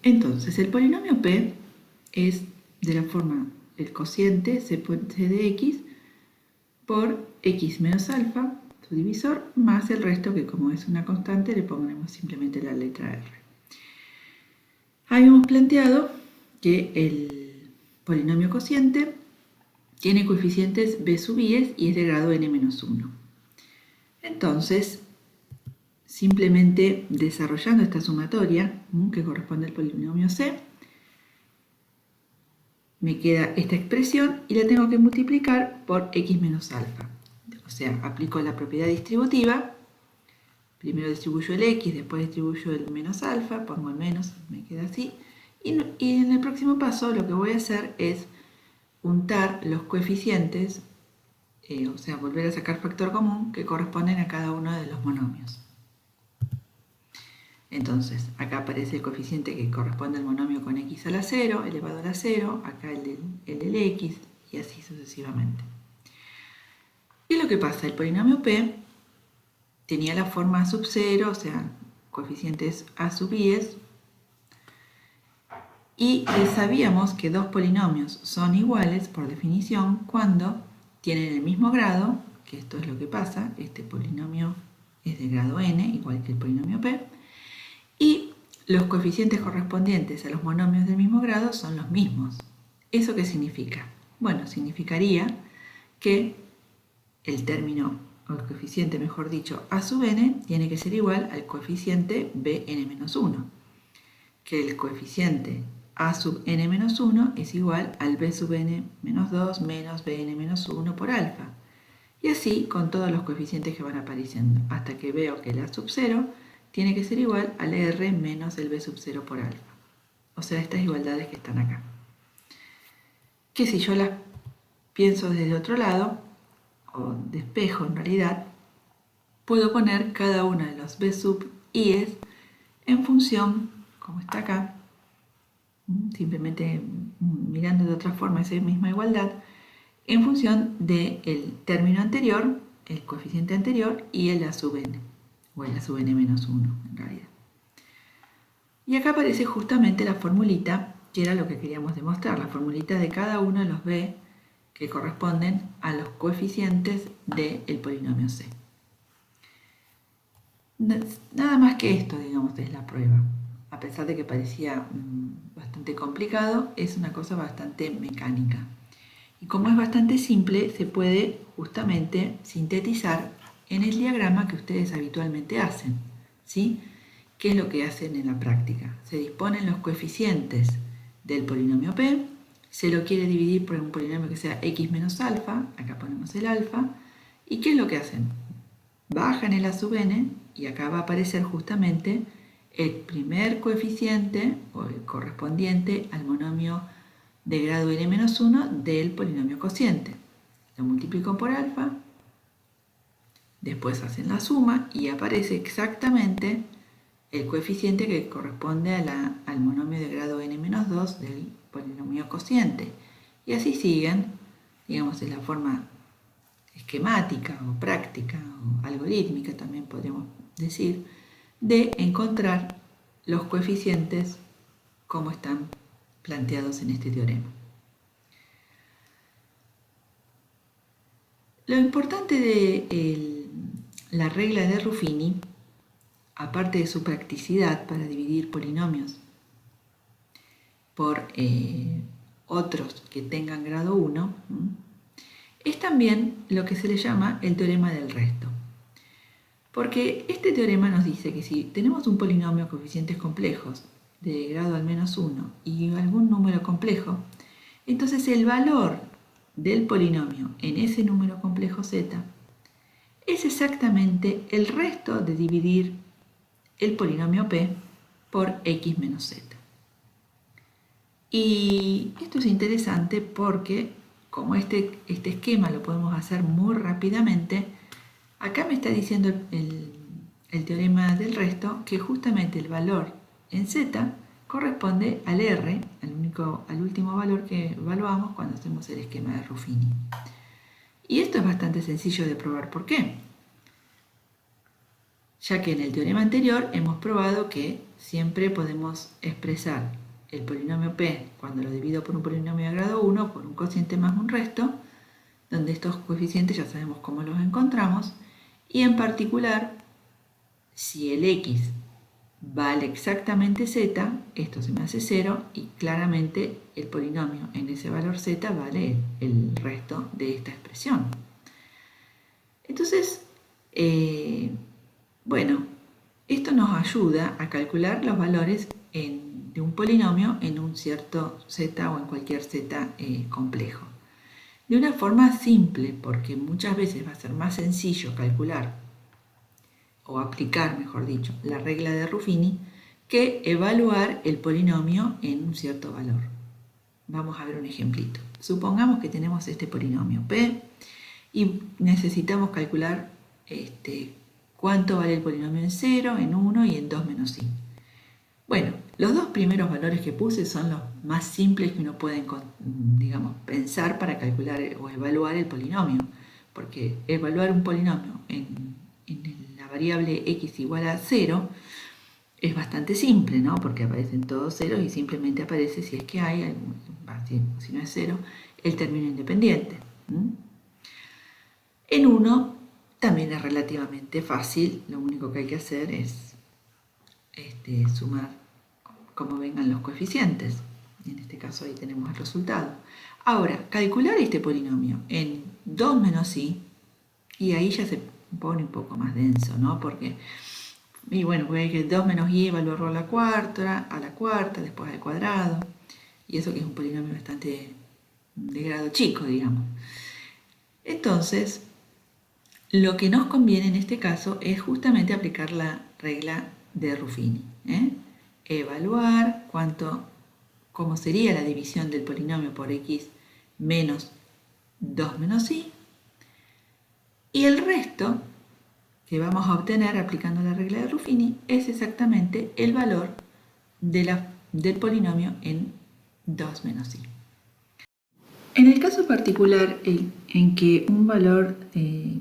Entonces, el polinomio P es de la forma el cociente c de x por x menos alfa, su divisor, más el resto que como es una constante le ponemos simplemente la letra r. Habíamos planteado que el polinomio cociente tiene coeficientes b sub i y es de grado n-1. Entonces, simplemente desarrollando esta sumatoria que corresponde al polinomio c, me queda esta expresión y la tengo que multiplicar por x menos alfa. O sea, aplico la propiedad distributiva, primero distribuyo el x, después distribuyo el menos alfa, pongo el menos, me queda así. Y en el próximo paso lo que voy a hacer es juntar los coeficientes, o sea, volver a sacar factor común que corresponden a cada uno de los monomios. Entonces, acá aparece el coeficiente que corresponde al monomio con x a la 0, elevado a la 0, acá el del x, y así sucesivamente. ¿Qué es lo que pasa? El polinomio p tenía la forma a sub 0, o sea, coeficientes a sub i, y sabíamos que dos polinomios son iguales, por definición, cuando tienen el mismo grado, que esto es lo que pasa, este polinomio es de grado n, igual que el polinomio p, y los coeficientes correspondientes a los monomios del mismo grado son los mismos. ¿Eso qué significa? Bueno, significaría que el término, o el coeficiente, mejor dicho, a sub n tiene que ser igual al coeficiente bn-1, que el coeficiente a sub n-1 es igual al b sub n-2 menos bn-1 por alfa. Y así con todos los coeficientes que van apareciendo, hasta que veo que el a sub 0 tiene que ser igual al r menos el b sub 0 por alfa. O sea, estas igualdades que están acá. Que si yo las pienso desde otro lado, o despejo en realidad, puedo poner cada uno de los b sub i en función, como está acá, simplemente mirando de otra forma esa misma igualdad, en función del término anterior, el coeficiente anterior, y el a sub n, o el a sub n-1 en realidad. Y acá aparece justamente la formulita, que era lo que queríamos demostrar, la formulita de cada uno de los b que corresponden a los coeficientes del polinomio c. Nada más que esto, digamos, es la prueba. A pesar de que parecía bastante complicado, es una cosa bastante mecánica. Y como es bastante simple, se puede justamente sintetizar en el diagrama que ustedes habitualmente hacen, ¿sí? ¿Qué es lo que hacen en la práctica? Se disponen los coeficientes del polinomio p, se lo quiere dividir por un polinomio que sea x menos alfa, acá ponemos el alfa, ¿y qué es lo que hacen? Bajan el a sub n y acá va a aparecer justamente el primer coeficiente o el correspondiente al monomio de grado n-1 del polinomio cociente. Lo multiplico por alfa, después hacen la suma y aparece exactamente el coeficiente que corresponde al monomio de grado n-2 del polinomio cociente. Y así siguen, digamos, de la forma esquemática o práctica o algorítmica también podríamos decir, de encontrar los coeficientes como están planteados en este teorema. Lo importante de la regla de Ruffini, aparte de su practicidad para dividir polinomios por otros que tengan grado 1, es también lo que se le llama el teorema del resto. Porque este teorema nos dice que si tenemos un polinomio con coeficientes complejos de grado al menos 1 y algún número complejo, entonces el valor del polinomio en ese número complejo z es exactamente el resto de dividir el polinomio p por x menos z. Y esto es interesante porque como este esquema lo podemos hacer muy rápidamente, acá me está diciendo el teorema del resto que justamente el valor en z corresponde al r, al último valor que evaluamos cuando hacemos el esquema de Ruffini. Y esto es bastante sencillo de probar. ¿Por qué? Ya que en el teorema anterior hemos probado que siempre podemos expresar el polinomio p cuando lo divido por un polinomio de grado 1 por un cociente más un resto, donde estos coeficientes ya sabemos cómo los encontramos, y en particular, si el x vale exactamente z, esto se me hace 0 y claramente el polinomio en ese valor z vale el resto de esta expresión. Entonces, bueno, esto nos ayuda a calcular los valores de un polinomio en un cierto z o en cualquier z complejo. De una forma simple, porque muchas veces va a ser más sencillo calcular o aplicar, mejor dicho, la regla de Ruffini que evaluar el polinomio en un cierto valor. Vamos a ver un ejemplito. Supongamos que tenemos este polinomio p y necesitamos calcular cuánto vale el polinomio en 0, en 1 y en 2 menos i. Bueno, los dos primeros valores que puse son los más simples que uno puede, digamos, pensar para calcular o evaluar el polinomio, porque evaluar un polinomio en la variable x igual a 0 es bastante simple, ¿no? Porque aparecen todos ceros y simplemente aparece, si es que hay, si no es 0, el término independiente. En 1 también es relativamente fácil, lo único que hay que hacer es sumar como vengan los coeficientes. En este caso ahí tenemos el resultado. Ahora, calcular este polinomio en 2 menos i, y ahí ya se pone un poco más denso, ¿no? Porque, y bueno, voy a ir que 2 menos i evaluarlo a la cuarta, después al cuadrado, y eso que es un polinomio bastante de grado chico, digamos. Entonces, lo que nos conviene en este caso es justamente aplicar la regla de Ruffini. Evaluar cómo sería la división del polinomio por x menos 2 menos i, y el resto que vamos a obtener aplicando la regla de Ruffini es exactamente el valor del polinomio en 2 menos i. En el caso particular en que un valor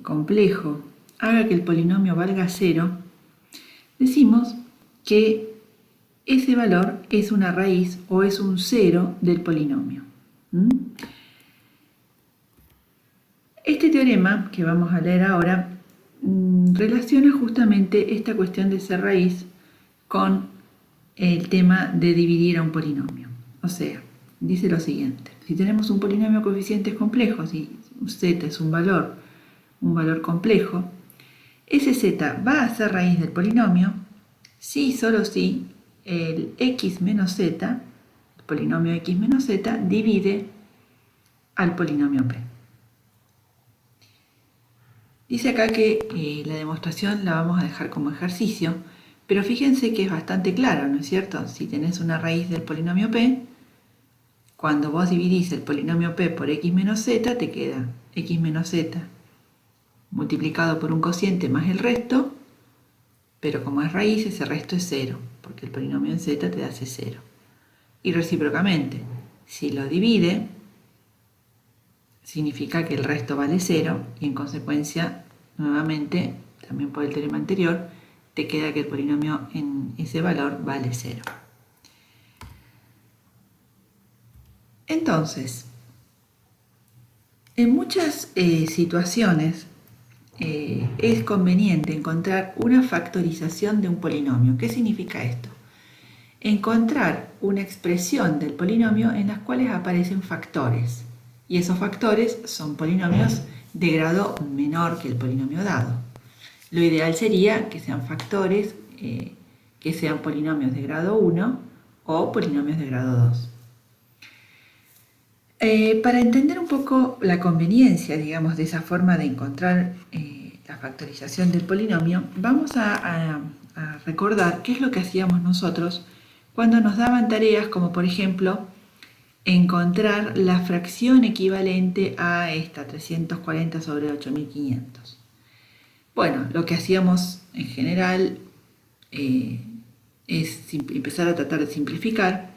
complejo haga que el polinomio valga 0, decimos que ese valor es una raíz o es un 0 del polinomio. Este teorema que vamos a leer ahora relaciona justamente esta cuestión de ser raíz con el tema de dividir a un polinomio. O sea, dice lo siguiente: si tenemos un polinomio de coeficientes complejos y z es un valor complejo, ese z va a ser raíz del polinomio si y solo si el x menos z, el polinomio x menos z, divide al polinomio p. Dice acá que la demostración la vamos a dejar como ejercicio, pero fíjense que es bastante claro, ¿no es cierto? Si tenés una raíz del polinomio p, cuando vos dividís el polinomio p por x menos z, te queda x menos z multiplicado por un cociente más el resto, pero como es raíz, ese resto es 0, porque el polinomio en z te da ese 0. Y recíprocamente, si lo divide, significa que el resto vale 0 y en consecuencia, nuevamente, también por el teorema anterior, te queda que el polinomio en ese valor vale 0. Entonces, en muchas situaciones es conveniente encontrar una factorización de un polinomio. ¿Qué significa esto? Encontrar una expresión del polinomio en las cuales aparecen factores. Y esos factores son polinomios de grado menor que el polinomio dado. Lo ideal sería que sean factores, que sean polinomios de grado 1 o polinomios de grado 2. Para entender un poco la conveniencia, digamos, de esa forma de encontrar la factorización del polinomio, vamos a recordar qué es lo que hacíamos nosotros cuando nos daban tareas como, por ejemplo, encontrar la fracción equivalente a esta, 340 sobre 8500. Bueno, lo que hacíamos en general es empezar a tratar de simplificar,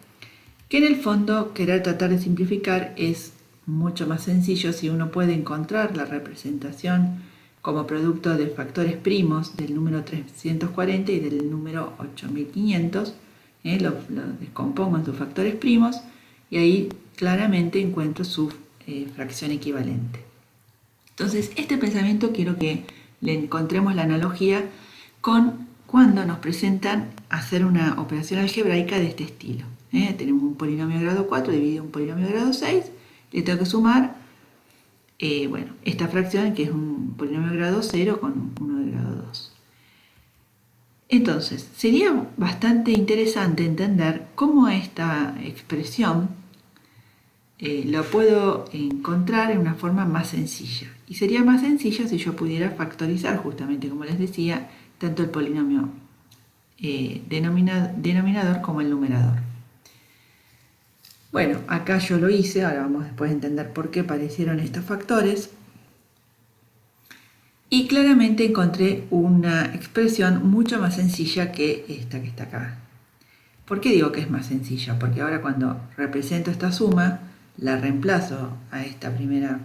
que en el fondo querer tratar de simplificar es mucho más sencillo si uno puede encontrar la representación como producto de factores primos del número 340 y del número 8500, lo descompongo en sus factores primos y ahí claramente encuentro su fracción equivalente. Entonces, este pensamiento quiero que le encontremos la analogía con cuando nos presentan hacer una operación algebraica de este estilo. Tenemos un polinomio de grado 4 dividido en un polinomio de grado 6, le tengo que sumar esta fracción que es un polinomio de grado 0 con uno de grado 2. Entonces, sería bastante interesante entender cómo esta expresión lo puedo encontrar en una forma más sencilla. Y sería más sencillo si yo pudiera factorizar, justamente como les decía, tanto el polinomio denominador como el numerador. Bueno, acá yo lo hice, ahora vamos después a entender por qué aparecieron estos factores. Y claramente encontré una expresión mucho más sencilla que esta que está acá. ¿Por qué digo que es más sencilla? Porque ahora cuando represento esta suma, la reemplazo a esta primera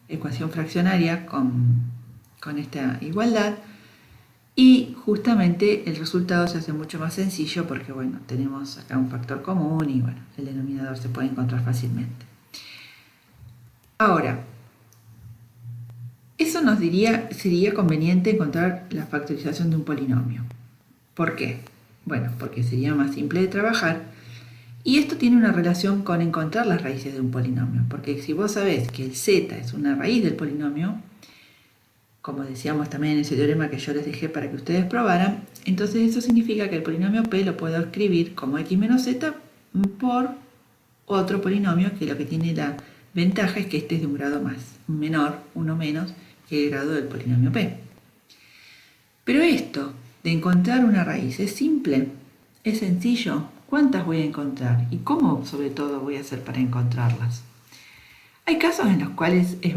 ecuación fraccionaria con esta igualdad y justamente el resultado se hace mucho más sencillo porque tenemos acá un factor común y el denominador se puede encontrar fácilmente. Ahora, eso nos sería conveniente encontrar la factorización de un polinomio. ¿Por qué? Bueno, porque sería más simple de trabajar y esto tiene una relación con encontrar las raíces de un polinomio, porque si vos sabés que el z es una raíz del polinomio, como decíamos también en ese teorema que yo les dejé para que ustedes probaran, entonces eso significa que el polinomio p lo puedo escribir como x menos z por otro polinomio que lo que tiene la ventaja es que este es de un grado menor, uno menos, que el grado del polinomio p. Pero esto de encontrar una raíz es simple, es sencillo. ¿Cuántas voy a encontrar? ¿Y cómo, sobre todo, voy a hacer para encontrarlas? Hay casos en los cuales es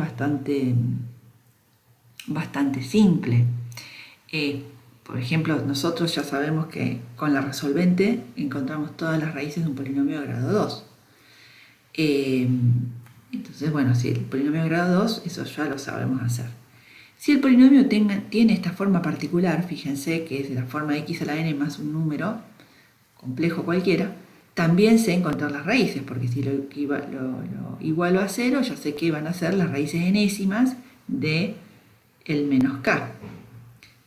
bastante simple. Por ejemplo, nosotros ya sabemos que con la resolvente encontramos todas las raíces de un polinomio de grado 2. Entonces, si el polinomio de grado 2, eso ya lo sabemos hacer. Si el polinomio tiene esta forma particular, fíjense que es de la forma x a la n más un número complejo cualquiera, también sé encontrar las raíces, porque si lo igualo a 0, ya sé que van a ser las raíces enésimas de el menos k,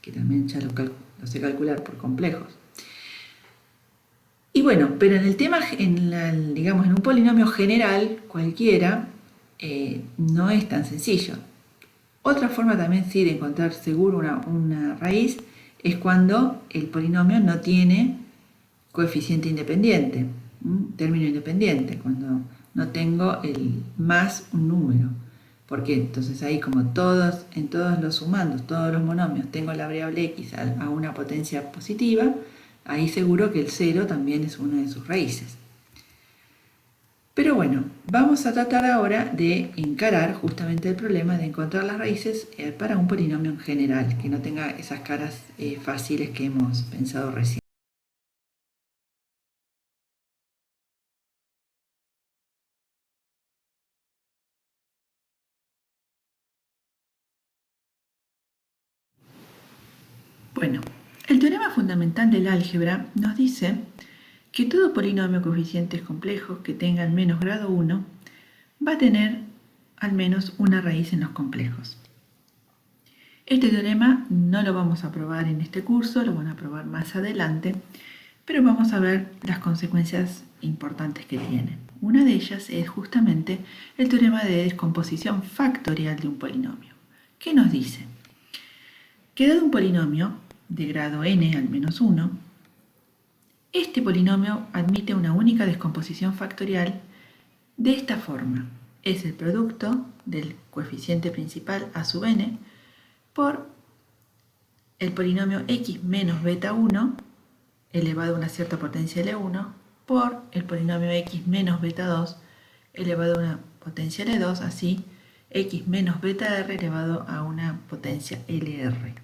que también ya lo sé calcular por complejos. Y pero en el tema, digamos, en un polinomio general cualquiera, no es tan sencillo. Otra forma también sí de encontrar seguro una raíz es cuando el polinomio no tiene coeficiente independiente, término independiente, cuando no tengo el más un número. Porque entonces ahí como en todos los sumandos, todos los monomios, tengo la variable x a una potencia positiva, ahí seguro que el 0 también es una de sus raíces. Pero vamos a tratar ahora de encarar justamente el problema de encontrar las raíces para un polinomio en general, que no tenga esas caras fáciles que hemos pensado recién. El teorema fundamental del álgebra nos dice que todo polinomio de coeficientes complejos que tenga al menos grado 1 va a tener al menos una raíz en los complejos. Este teorema no lo vamos a probar en este curso, lo van a probar más adelante, pero vamos a ver las consecuencias importantes que tiene. Una de ellas es justamente el teorema de descomposición factorial de un polinomio. ¿Qué nos dice? Que dado un polinomio de grado n al menos 1, este polinomio admite una única descomposición factorial de esta forma. Es el producto del coeficiente principal a sub n por el polinomio x menos beta 1 elevado a una cierta potencia L1 por el polinomio x menos beta 2 elevado a una potencia L2, así x menos beta r elevado a una potencia LR.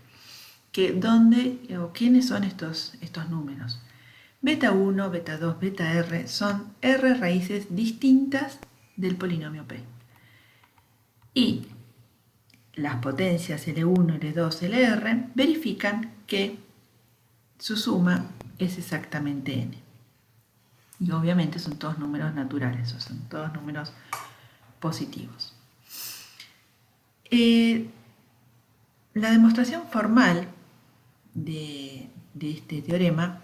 ¿Quiénes son estos números? Beta 1, beta 2, beta r son r raíces distintas del polinomio p. Y las potencias L1, L2, LR verifican que su suma es exactamente n. Y obviamente son todos números naturales, o son todos números positivos. La demostración formal de este teorema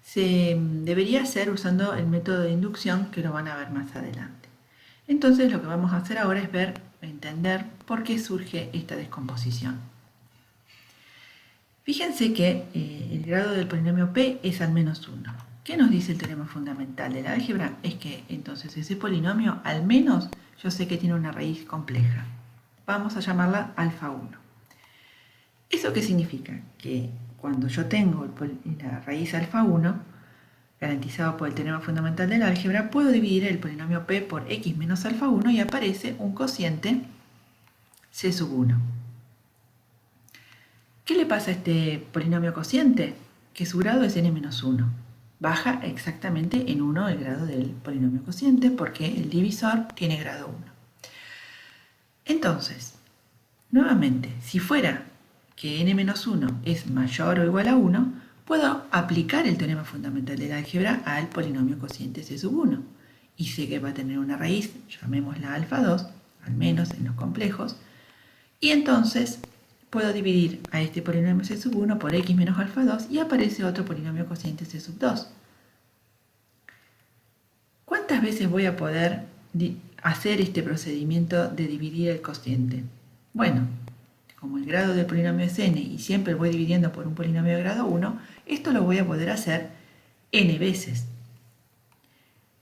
se debería hacer usando el método de inducción, que lo van a ver más adelante. Entonces lo que vamos a hacer ahora es entender por qué surge esta descomposición. Fíjense que el grado del polinomio p es al menos 1. ¿Qué nos dice el teorema fundamental del álgebra? Es que entonces ese polinomio al menos yo sé que tiene una raíz compleja. Vamos a llamarla alfa 1. ¿Eso qué significa? Que cuando yo tengo la raíz alfa 1, garantizado por el teorema fundamental del álgebra, puedo dividir el polinomio p por x menos alfa 1 y aparece un cociente c sub 1. ¿Qué le pasa a este polinomio cociente? Que su grado es n menos 1. Baja exactamente en 1 el grado del polinomio cociente porque el divisor tiene grado 1. Entonces, nuevamente, si fuera que n menos 1 es mayor o igual a 1, puedo aplicar el teorema fundamental del álgebra al polinomio cociente c sub 1. Y sé que va a tener una raíz, llamémosla alfa 2, al menos en los complejos, y entonces puedo dividir a este polinomio c sub 1 por x menos alfa 2 y aparece otro polinomio cociente c sub 2. ¿Cuántas veces voy a poder hacer este procedimiento de dividir el cociente? Bueno, como el grado del polinomio es n y siempre voy dividiendo por un polinomio de grado 1, esto lo voy a poder hacer n veces.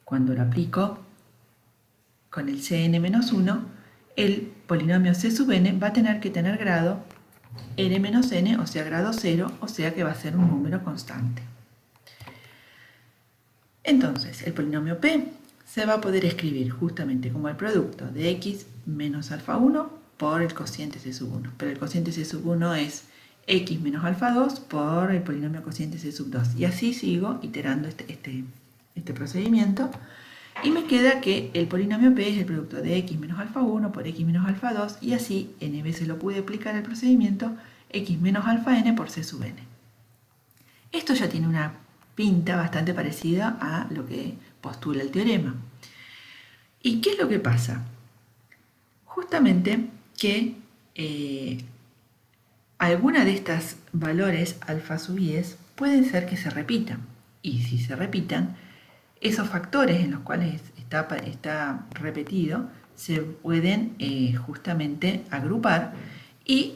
Cuando lo aplico con el cn-1, el polinomio c sub n va a tener que tener grado n menos n, o sea, grado 0, o sea que va a ser un número constante. Entonces, el polinomio p se va a poder escribir justamente como el producto de x menos alfa 1 por el cociente c sub 1. Pero el cociente c sub 1 es x menos alfa 2 por el polinomio cociente c sub 2. Y así sigo iterando este procedimiento. Y me queda que el polinomio p es el producto de x menos alfa 1 por x menos alfa 2. Y así n veces lo pude aplicar al procedimiento x menos alfa n por c sub n. Esto ya tiene una pinta bastante parecida a lo que postula el teorema. ¿Y qué es lo que pasa? Justamente que alguna de estas valores alfa sub i's pueden ser que se repitan. Y si se repitan, esos factores en los cuales está repetido se pueden justamente agrupar y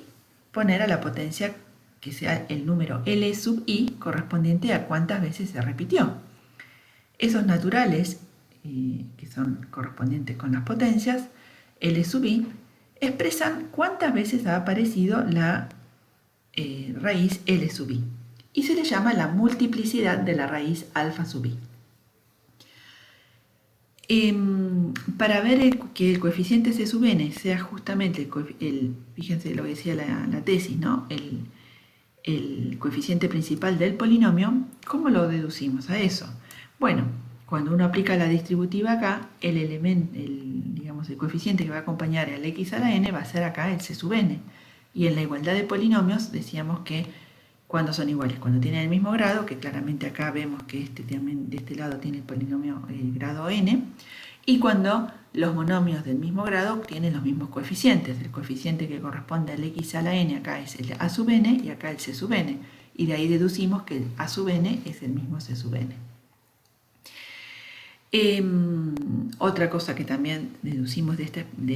poner a la potencia que sea el número L sub i correspondiente a cuántas veces se repitió. Esos naturales, que son correspondientes con las potencias, L sub i, expresan cuántas veces ha aparecido la raíz L sub i. Y se le llama la multiplicidad de la raíz alfa sub i. Para ver que el coeficiente c sub n sea justamente fíjense lo que decía la tesis, ¿no? El coeficiente principal del polinomio, ¿cómo lo deducimos a eso? Bueno, cuando uno aplica la distributiva acá, el coeficiente que va a acompañar al x a la n va a ser acá el c sub n. Y en la igualdad de polinomios decíamos que cuando son iguales, cuando tienen el mismo grado, que claramente acá vemos que de este lado tiene el polinomio grado n, y cuando los monomios del mismo grado tienen los mismos coeficientes. El coeficiente que corresponde al x a la n acá es el a sub n y acá el c sub n. Y de ahí deducimos que el a sub n es el mismo c sub n. Otra cosa que también deducimos de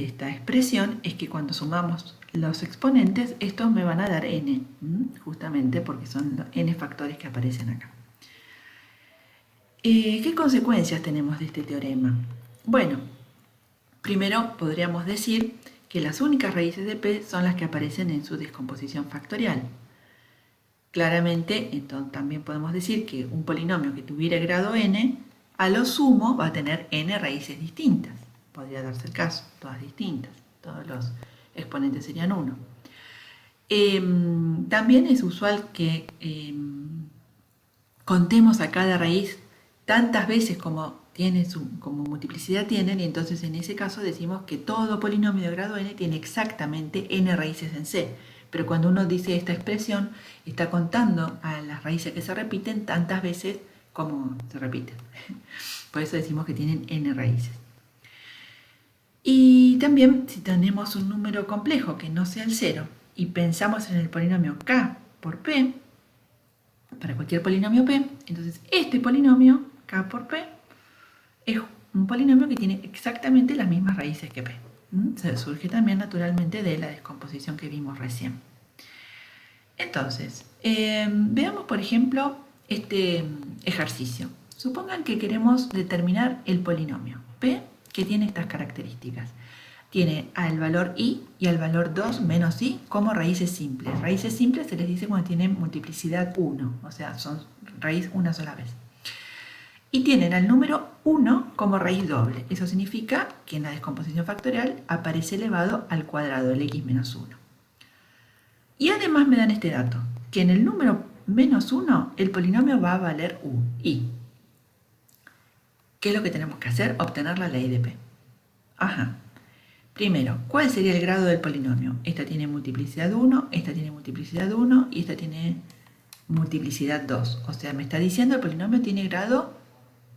esta expresión es que cuando sumamos los exponentes, estos me van a dar n, justamente porque son los n factores que aparecen acá. ¿Qué consecuencias tenemos de este teorema? Bueno, primero podríamos decir que las únicas raíces de p son las que aparecen en su descomposición factorial. Claramente, entonces, también podemos decir que un polinomio que tuviera grado n, a lo sumo va a tener n raíces distintas. Podría darse el caso, todas distintas. Todos los exponentes serían 1. También es usual que contemos a cada raíz tantas veces como multiplicidad tienen, y entonces en ese caso decimos que todo polinomio de grado n tiene exactamente n raíces en c. Pero cuando uno dice esta expresión, está contando a las raíces que se repiten tantas veces como se repiten. Por eso decimos que tienen n raíces. Y también si tenemos un número complejo que no sea el 0 y pensamos en el polinomio k por p, para cualquier polinomio p, entonces este polinomio k por p es un polinomio que tiene exactamente las mismas raíces que p. Se surge también naturalmente de la descomposición que vimos recién. Entonces, veamos por ejemplo este ejercicio. Supongan que queremos determinar el polinomio p que tiene estas características. Tiene al valor i y al valor 2 menos i como raíces simples. Raíces simples se les dice cuando tienen multiplicidad 1, o sea, son raíz una sola vez. Y tienen al número 1 como raíz doble. Eso significa que en la descomposición factorial aparece elevado al cuadrado, el x menos 1. Y además me dan este dato, que en el número menos 1 el polinomio va a valer i. ¿Qué es lo que tenemos que hacer? Obtener la ley de p. Primero, ¿cuál sería el grado del polinomio? Esta tiene multiplicidad 1, esta tiene multiplicidad 1 y esta tiene multiplicidad 2. O sea, me está diciendo el polinomio tiene grado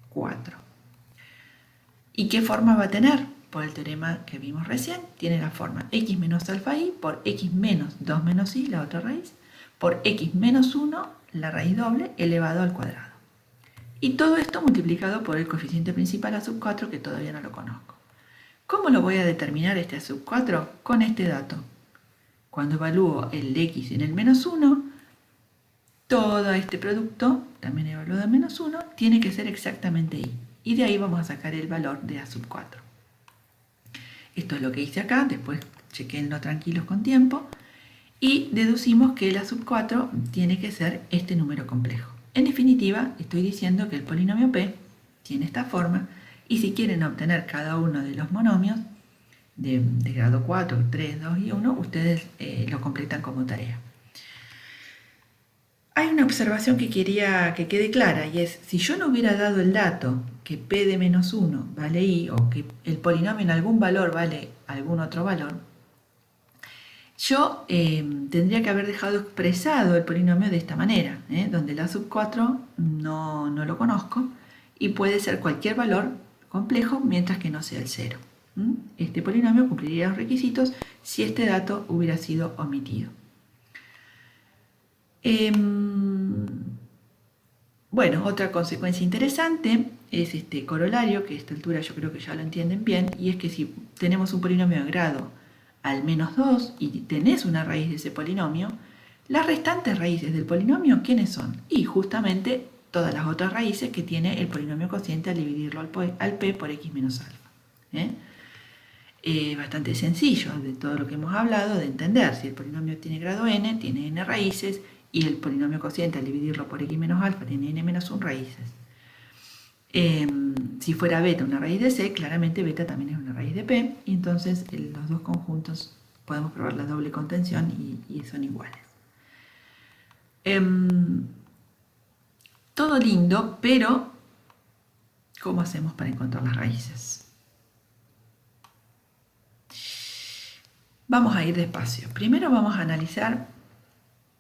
4. ¿Y qué forma va a tener? Por el teorema que vimos recién, tiene la forma x menos alfa i por x menos 2 menos i, la otra raíz, por x menos 1, la raíz doble, elevado al cuadrado. Y todo esto multiplicado por el coeficiente principal a sub 4, que todavía no lo conozco. ¿Cómo lo voy a determinar este a sub 4? Con este dato. Cuando evalúo el x en el menos 1, todo este producto, también evaluado en menos 1, tiene que ser exactamente i. Y de ahí vamos a sacar el valor de a sub 4. Esto es lo que hice acá, después chequenlo tranquilos con tiempo. Y deducimos que el a sub 4 tiene que ser este número complejo. En definitiva, estoy diciendo que el polinomio p tiene esta forma. Y si quieren obtener cada uno de los monomios de grado 4, 3, 2 y 1, ustedes lo completan como tarea. Hay una observación que quería que quede clara y es, si yo no hubiera dado el dato que p de menos 1 vale i o que el polinomio en algún valor vale algún otro valor, yo tendría que haber dejado expresado el polinomio de esta manera, donde el a sub 4 no lo conozco y puede ser cualquier valor complejo mientras que no sea el 0. Este polinomio cumpliría los requisitos si este dato hubiera sido omitido. Bueno, otra consecuencia interesante es este corolario, que a esta altura yo creo que ya lo entienden bien, y es que si tenemos un polinomio de grado al menos 2 y tenés una raíz de ese polinomio, las restantes raíces del polinomio, ¿quiénes son? Y justamente todas las otras raíces que tiene el polinomio cociente al dividirlo al p por x menos alfa. Bastante sencillo de todo lo que hemos hablado de entender. Si el polinomio tiene grado n, tiene n raíces, y el polinomio cociente al dividirlo por x menos alfa tiene n menos 1 raíces. Si fuera beta una raíz de c, claramente beta también es una raíz de p, y entonces los dos conjuntos podemos probar la doble contención y son iguales. Todo lindo, pero ¿cómo hacemos para encontrar las raíces? Vamos a ir despacio. Primero vamos a analizar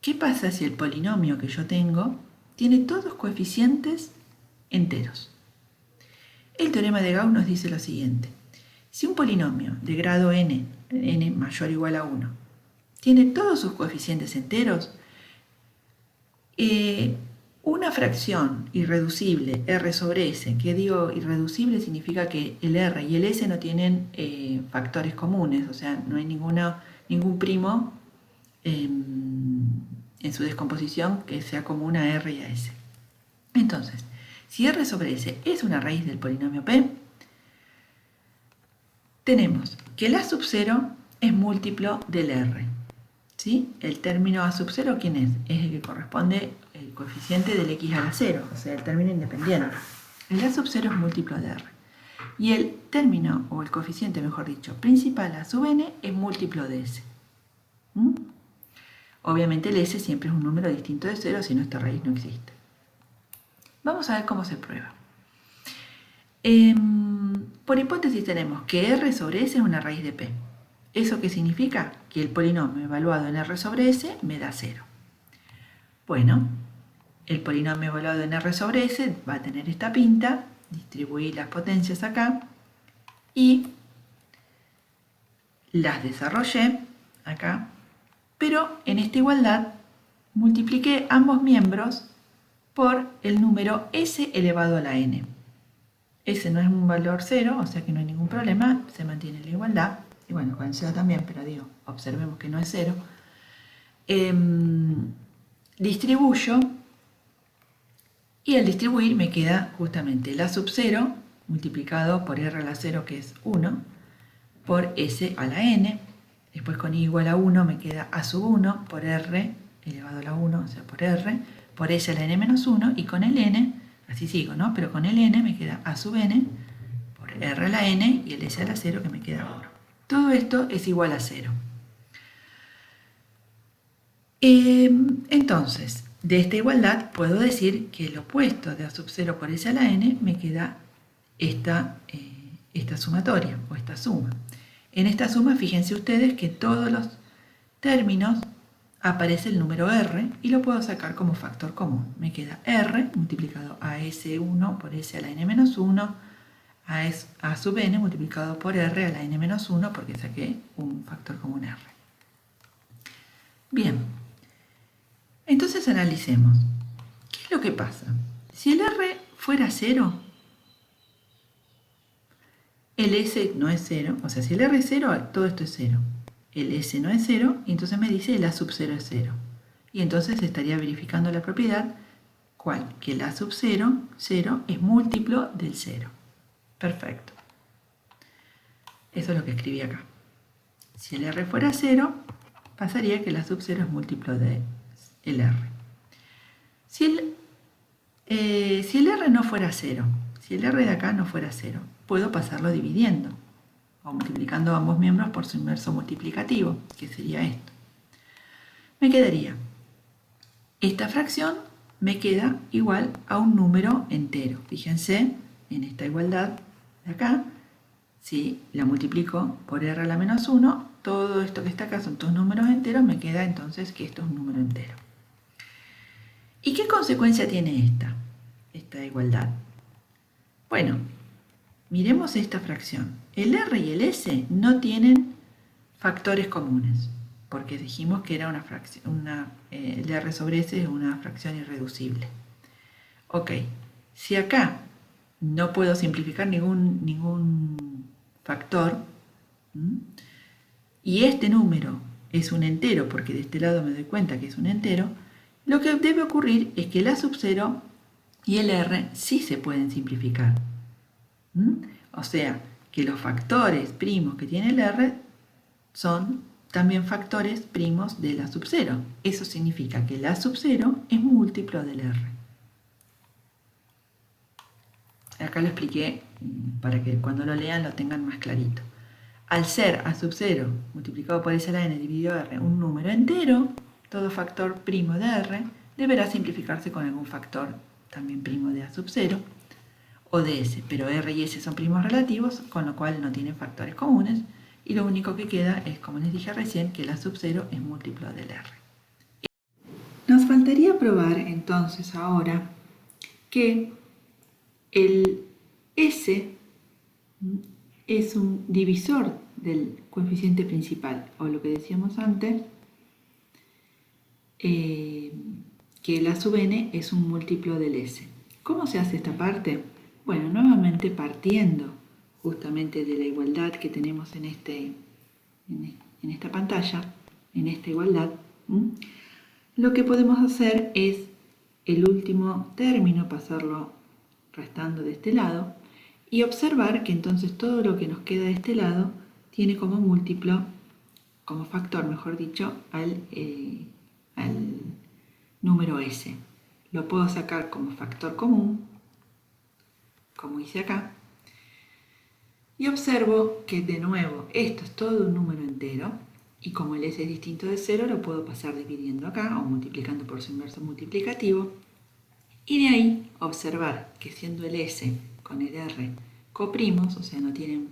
qué pasa si el polinomio que yo tengo tiene todos coeficientes enteros. El teorema de Gauss nos dice lo siguiente. Si un polinomio de grado n mayor o igual a 1, tiene todos sus coeficientes enteros, una fracción irreducible r sobre s, que digo irreducible significa que el r y el s no tienen factores comunes, o sea, no hay ningún primo en su descomposición que sea común a r y a s. Entonces, si r sobre s es una raíz del polinomio p, tenemos que el a sub 0 es múltiplo del r. ¿Sí? El término a sub 0, ¿quién es? Es el que corresponde el coeficiente del x a la 0, o sea, el término independiente. El a sub 0 es múltiplo de r. Y el término, o el coeficiente, mejor dicho, principal a sub n es múltiplo de s. Obviamente el s siempre es un número distinto de 0, si no esta raíz no existe. Vamos a ver cómo se prueba. Por hipótesis tenemos que r sobre s es una raíz de p. ¿Eso qué significa? Que el polinomio evaluado en R sobre S me da 0. Bueno, el polinomio evaluado en R sobre S va a tener esta pinta, distribuir las potencias acá y las desarrollé acá, pero en esta igualdad multipliqué ambos miembros por el número S elevado a la n. S no es un valor 0, o sea que no hay ningún problema, se mantiene la igualdad. Y bueno, con el 0 también, pero digo, observemos que no es 0. Distribuyo y al distribuir me queda justamente la sub 0 multiplicado por R a la 0, que es 1, por S a la n. Después con I igual a 1 me queda A sub 1 por R elevado a la 1, o sea, por R, por S a la n menos 1, y con el n, así sigo, ¿no? Pero con el n me queda A sub n por R a la n y el S a la 0 que me queda 1. Todo esto es igual a 0. Entonces, de esta igualdad puedo decir que el opuesto de A sub 0 por S a la n me queda esta sumatoria o esta suma. En esta suma, fíjense ustedes que todos los términos aparece el número r y lo puedo sacar como factor común. Me queda r multiplicado a S1 por S a la n menos 1, a sub n multiplicado por r a la n menos 1 porque saqué un factor común r. Bien, entonces analicemos. ¿Qué es lo que pasa? Si el r fuera 0, el s no es 0, o sea, si el r es 0, todo esto es 0. El s no es 0, y entonces me dice el a sub 0 es 0. Y entonces estaría verificando la propiedad, ¿cuál? Que el a sub 0, 0, es múltiplo del 0. Perfecto. Eso es lo que escribí acá. Si el r fuera 0, pasaría que el a sub 0 es múltiplo del r. Si el r no fuera 0, si el r de acá no fuera 0, puedo pasarlo dividiendo o multiplicando ambos miembros por su inverso multiplicativo, que sería esto. Me quedaría, esta fracción me queda igual a un número entero. Fíjense, en esta igualdad de acá, si la multiplico por r a la menos 1, todo esto que está acá son todos números enteros, me queda entonces que esto es un número entero. ¿Y qué consecuencia tiene esta igualdad? Bueno, miremos esta fracción. El r y el s no tienen factores comunes, porque dijimos que era una fracción, el r sobre s es una fracción irreducible. Ok, si acá no puedo simplificar ningún factor, y este número es un entero, porque de este lado me doy cuenta que es un entero, lo que debe ocurrir es que el a sub 0 y el r sí se pueden simplificar. O sea, que los factores primos que tiene el r son también factores primos del a sub 0. Eso significa que el a sub 0 es múltiplo del r. Acá lo expliqué para que cuando lo lean lo tengan más clarito. Al ser a sub 0 multiplicado por s a la n dividido r un número entero, todo factor primo de r deberá simplificarse con algún factor también primo de a sub 0 o de s, pero r y s son primos relativos, con lo cual no tienen factores comunes, y lo único que queda es, como les dije recién, que el a sub 0 es múltiplo del r. Nos faltaría probar entonces ahora que el s es un divisor del coeficiente principal, o lo que decíamos antes, que el a sub n es un múltiplo del s. ¿Cómo se hace esta parte? Bueno, nuevamente partiendo justamente de la igualdad que tenemos en esta pantalla, en esta igualdad, lo que podemos hacer es el último término pasarlo restando de este lado y observar que entonces todo lo que nos queda de este lado tiene como múltiplo, como factor, mejor dicho, al número s. Lo puedo sacar como factor común, como hice acá, y observo que de nuevo esto es todo un número entero, y como el s es distinto de 0, lo puedo pasar dividiendo acá o multiplicando por su inverso multiplicativo, y de ahí observar que siendo el s con el r coprimos, o sea no tienen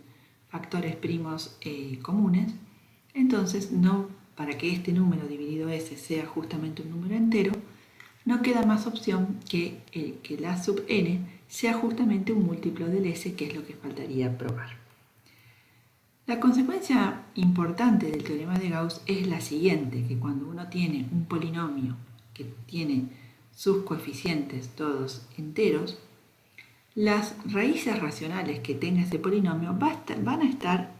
factores primos comunes, Entonces, para que este número dividido S sea justamente un número entero, no queda más opción que la sub n sea justamente un múltiplo del S, que es lo que faltaría probar. La consecuencia importante del teorema de Gauss es la siguiente, que cuando uno tiene un polinomio que tiene sus coeficientes todos enteros, las raíces racionales que tenga ese polinomio van a estar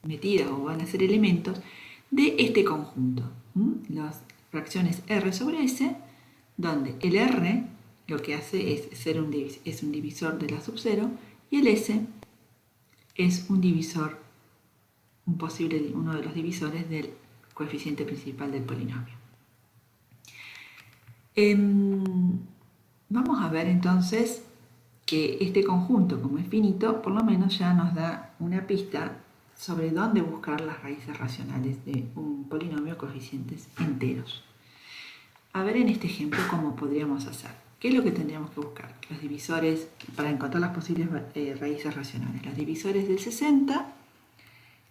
metidas o van a ser elementos de este conjunto. Las fracciones R sobre S, donde el R lo que hace es un divisor de la sub 0 y el S es uno de los divisores del coeficiente principal del polinomio. Vamos a ver entonces que este conjunto, como es finito, por lo menos ya nos da una pista sobre dónde buscar las raíces racionales de un polinomio coeficientes enteros. A ver en este ejemplo cómo podríamos hacer. ¿Qué es lo que tendríamos que buscar? Los divisores, para encontrar las posibles raíces racionales. Los divisores del 60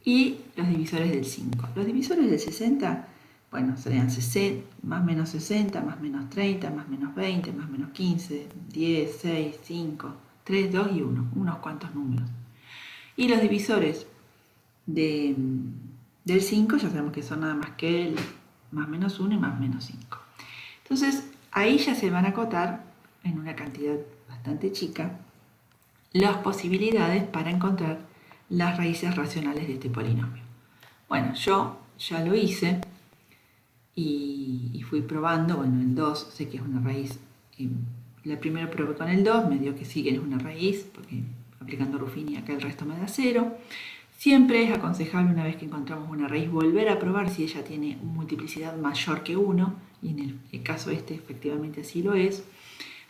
y los divisores del 5. Los divisores del 60, bueno, serían 60, más menos 60, más menos 30, más menos 20, más menos 15, 10, 6, 5, 3, 2 y 1. Unos cuantos números. Y los divisores del 5 ya sabemos que son nada más que el más menos 1 y más menos 5. Entonces, ahí ya se van a acotar en una cantidad bastante chica las posibilidades para encontrar las raíces racionales de este polinomio. Bueno, yo ya lo hice y fui probando. Bueno, el 2 sé que es una raíz. La primera probé con el 2, me dio que sí que es una raíz, porque aplicando Ruffini acá el resto me da 0. Siempre es aconsejable, una vez que encontramos una raíz, volver a probar si ella tiene multiplicidad mayor que 1, y en el caso este efectivamente así lo es.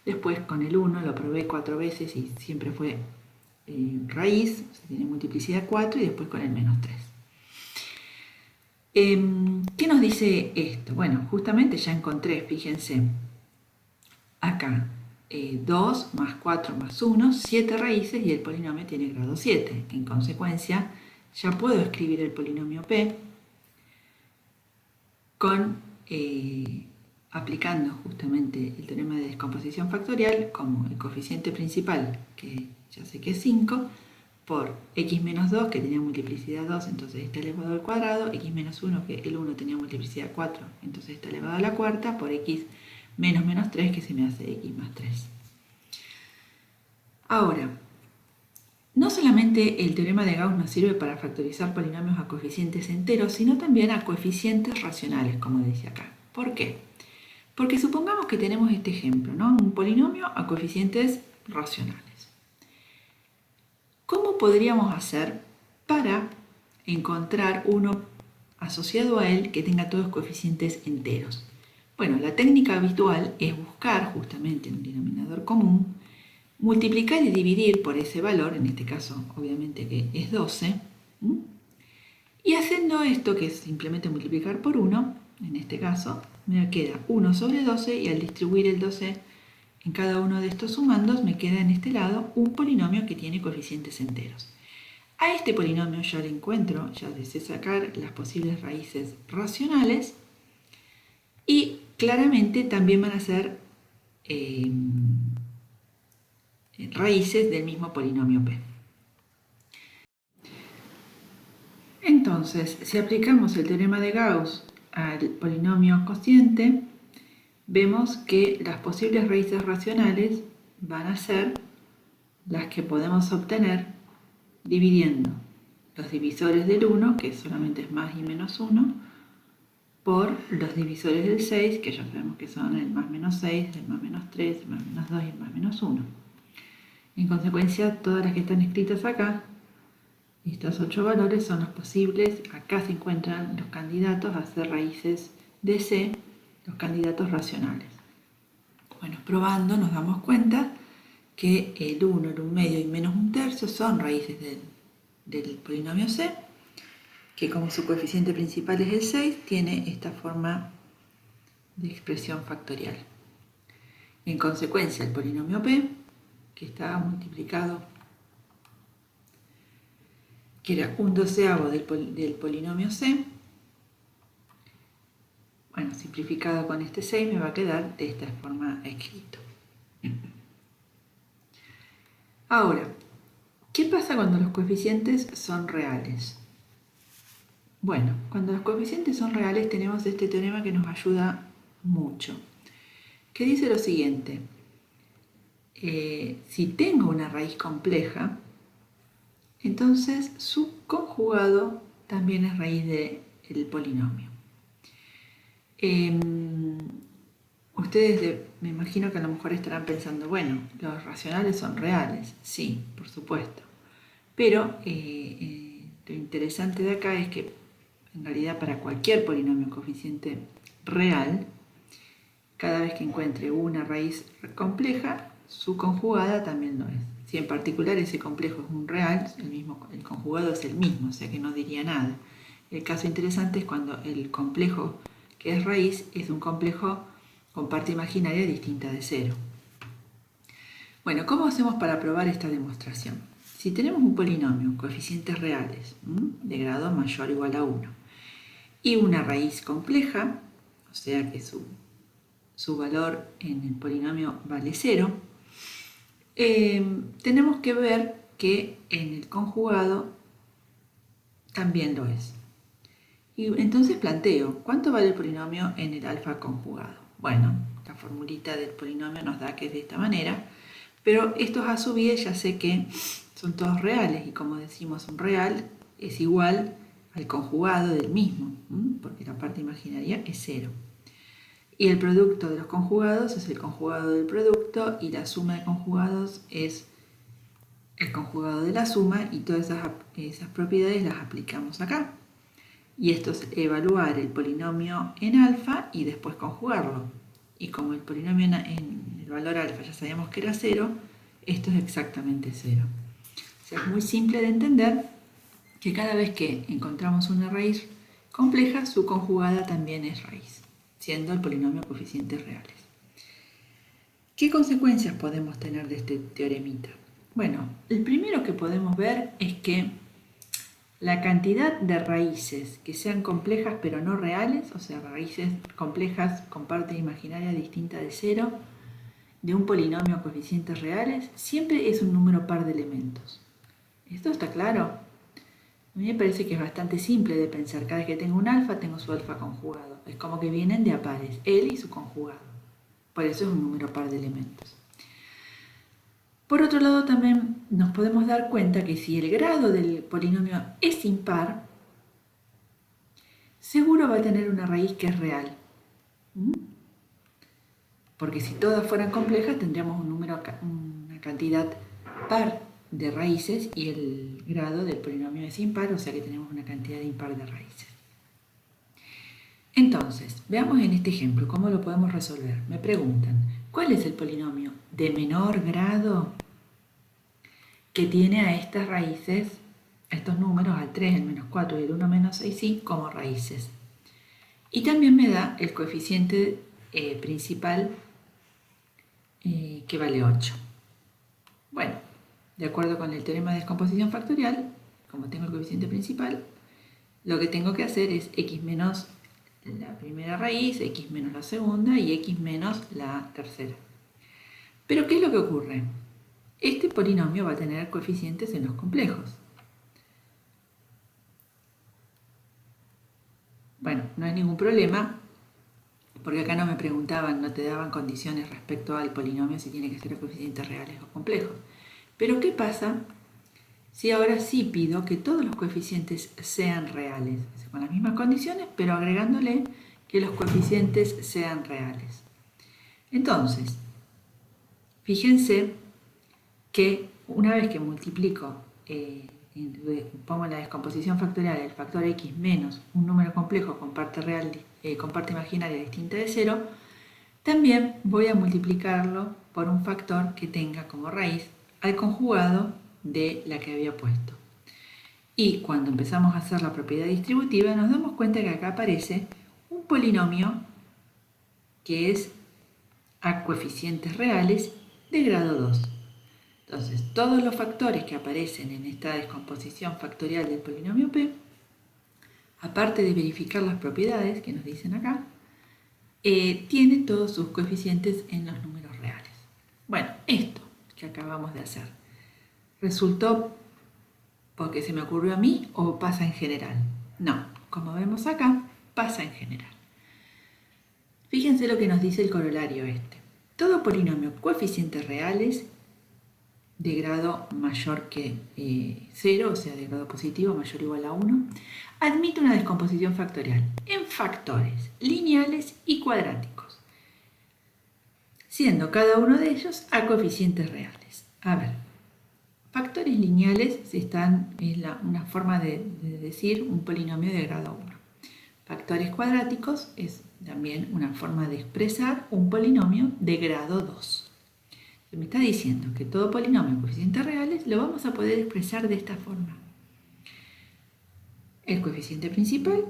Después con el 1 lo probé 4 veces y siempre fue raíz, o sea, tiene multiplicidad 4, y después con el menos 3. ¿Qué nos dice esto? Bueno, justamente ya encontré, fíjense, acá 2 más 4 más 1, 7 raíces, y el polinomio tiene grado 7. En consecuencia, ya puedo escribir el polinomio P aplicando justamente el teorema de descomposición factorial como el coeficiente principal, que ya sé que es 5, por x menos 2, que tenía multiplicidad 2, entonces está elevado al cuadrado, x menos 1, que el 1 tenía multiplicidad 4, entonces está elevado a la cuarta, por x menos menos 3, que se me hace x más 3. Ahora, no solamente el teorema de Gauss nos sirve para factorizar polinomios a coeficientes enteros, sino también a coeficientes racionales, como dice acá. ¿Por qué? Porque supongamos que tenemos este ejemplo, ¿no? Un polinomio a coeficientes racionales. ¿Cómo podríamos hacer para encontrar uno asociado a él que tenga todos coeficientes enteros? Bueno, la técnica habitual es buscar justamente un denominador común, multiplicar y dividir por ese valor, en este caso obviamente que es 12, y haciendo esto, que es simplemente multiplicar por 1, en este caso me queda 1 sobre 12, y al distribuir el 12 en cada uno de estos sumandos me queda en este lado un polinomio que tiene coeficientes enteros. A este polinomio ya le encuentro, ya deseo sacar las posibles raíces racionales, y claramente también van a ser raíces del mismo polinomio P. Entonces, si aplicamos el teorema de Gauss al polinomio cociente, vemos que las posibles raíces racionales van a ser las que podemos obtener dividiendo los divisores del 1, que solamente es más y menos 1, por los divisores del 6, que ya sabemos que son el más menos 6, el más menos 3, el más menos 2 y el más menos 1. En consecuencia, todas las que están escritas acá, estos 8 valores son los posibles. Acá se encuentran los candidatos a ser raíces de C, los candidatos racionales. Bueno, probando nos damos cuenta que el 1, el 1 medio y menos 1 tercio son raíces del polinomio C, que como su coeficiente principal es el 6, tiene esta forma de expresión factorial. En consecuencia, el polinomio P, que está multiplicado que era 1/12 del polinomio c. Bueno, simplificado con este 6 me va a quedar de esta forma escrito. Ahora, ¿qué pasa cuando los coeficientes son reales? Bueno, cuando los coeficientes son reales tenemos este teorema que nos ayuda mucho, que dice lo siguiente: si tengo una raíz compleja, entonces su conjugado también es raíz del polinomio. Ustedes me imagino que a lo mejor estarán pensando, bueno, los racionales son reales. Sí, por supuesto. Pero lo interesante de acá es que en realidad para cualquier polinomio coeficiente real, cada vez que encuentre una raíz compleja, su conjugada también lo es. Si en particular ese complejo es un real, el conjugado es el mismo, o sea que no diría nada. El caso interesante es cuando el complejo que es raíz es un complejo con parte imaginaria distinta de 0. Bueno, ¿cómo hacemos para probar esta demostración? Si tenemos un polinomio, coeficientes reales, de grado mayor o igual a 1, y una raíz compleja, o sea que su valor en el polinomio vale 0, tenemos que ver que en el conjugado también lo es. Y entonces planteo, ¿cuánto vale el polinomio en el alfa conjugado? Bueno, la formulita del polinomio nos da que es de esta manera, pero estos a su vez ya sé que son todos reales, y como decimos, un real es igual al conjugado del mismo, porque la parte imaginaria es 0. Y el producto de los conjugados es el conjugado del producto, y la suma de conjugados es el conjugado de la suma, y todas esas propiedades las aplicamos acá. Y esto es evaluar el polinomio en alfa y después conjugarlo. Y como el polinomio en el valor alfa ya sabíamos que era 0, esto es exactamente 0. O sea, es muy simple de entender que cada vez que encontramos una raíz compleja, su conjugada también es raíz, siendo el polinomio coeficientes reales. ¿Qué consecuencias podemos tener de este teoremita? Bueno, el primero que podemos ver es que la cantidad de raíces que sean complejas pero no reales, o sea, raíces complejas con parte imaginaria distinta de 0, de un polinomio a coeficientes reales, siempre es un número par de elementos. ¿Esto está claro? A mí me parece que es bastante simple de pensar. Cada vez que tengo un alfa, tengo su alfa conjugado. Es como que vienen de a pares, él y su conjugado. Por eso es un número par de elementos. Por otro lado, también nos podemos dar cuenta que si el grado del polinomio es impar, seguro va a tener una raíz que es real. Porque si todas fueran complejas, tendríamos una cantidad par de raíces y el grado del polinomio es impar, o sea que tenemos una cantidad impar de raíces. Entonces, veamos en este ejemplo cómo lo podemos resolver. Me preguntan, ¿cuál es el polinomio de menor grado que tiene a estas raíces, a estos números, al 3, el menos 4 y el 1 menos 6, como raíces? Y también me da el coeficiente principal que vale 8. Bueno, de acuerdo con el teorema de descomposición factorial, como tengo el coeficiente principal, lo que tengo que hacer es x menos la primera raíz, x menos la segunda y x menos la tercera. Pero ¿qué es lo que ocurre? Este polinomio va a tener coeficientes en los complejos. Bueno, no hay ningún problema, porque acá no me preguntaban, no te daban condiciones respecto al polinomio si tiene que ser coeficientes reales o complejos. Pero ¿qué pasa si ahora sí pido que todos los coeficientes sean reales? Con las mismas condiciones, pero agregándole que los coeficientes sean reales. Entonces, fíjense que una vez que multiplico, pongo en la descomposición factorial el factor x menos un número complejo con parte real, con parte imaginaria distinta de 0, también voy a multiplicarlo por un factor que tenga como raíz al conjugado de la que había puesto. Y cuando empezamos a hacer la propiedad distributiva, nos damos cuenta que acá aparece un polinomio que es a coeficientes reales de grado 2. Entonces, todos los factores que aparecen en esta descomposición factorial del polinomio P, aparte de verificar las propiedades que nos dicen acá, tiene todos sus coeficientes en los números reales. Bueno, esto que acabamos de hacer, ¿resultó porque se me ocurrió a mí o pasa en general? No, como vemos acá, pasa en general. Fíjense lo que nos dice el corolario este. Todo polinomio coeficientes reales de grado mayor que 0, o sea, de grado positivo mayor o igual a 1, admite una descomposición factorial en factores lineales y cuadráticos, siendo cada uno de ellos a coeficientes reales. A ver, factores lineales es una forma de decir un polinomio de grado 1. Factores cuadráticos es también una forma de expresar un polinomio de grado 2. Me está diciendo que todo polinomio de coeficientes reales lo vamos a poder expresar de esta forma. El coeficiente principal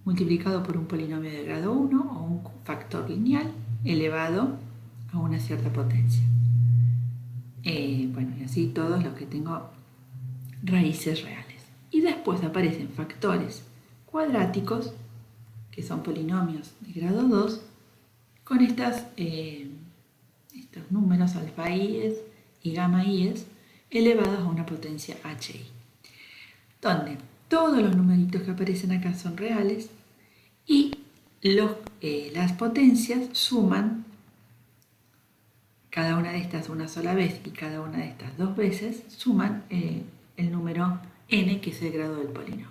multiplicado por un polinomio de grado 1 o un factor lineal elevado a una cierta potencia. Bueno, y así todos los que tengo raíces reales. Y después aparecen factores cuadráticos, que son polinomios de grado 2, con estos números alfa i's y gamma i's elevados a una potencia hi, donde todos los numeritos que aparecen acá son reales y las potencias suman cada una de estas una sola vez y cada una de estas dos veces, suman el número n, que es el grado del polinomio.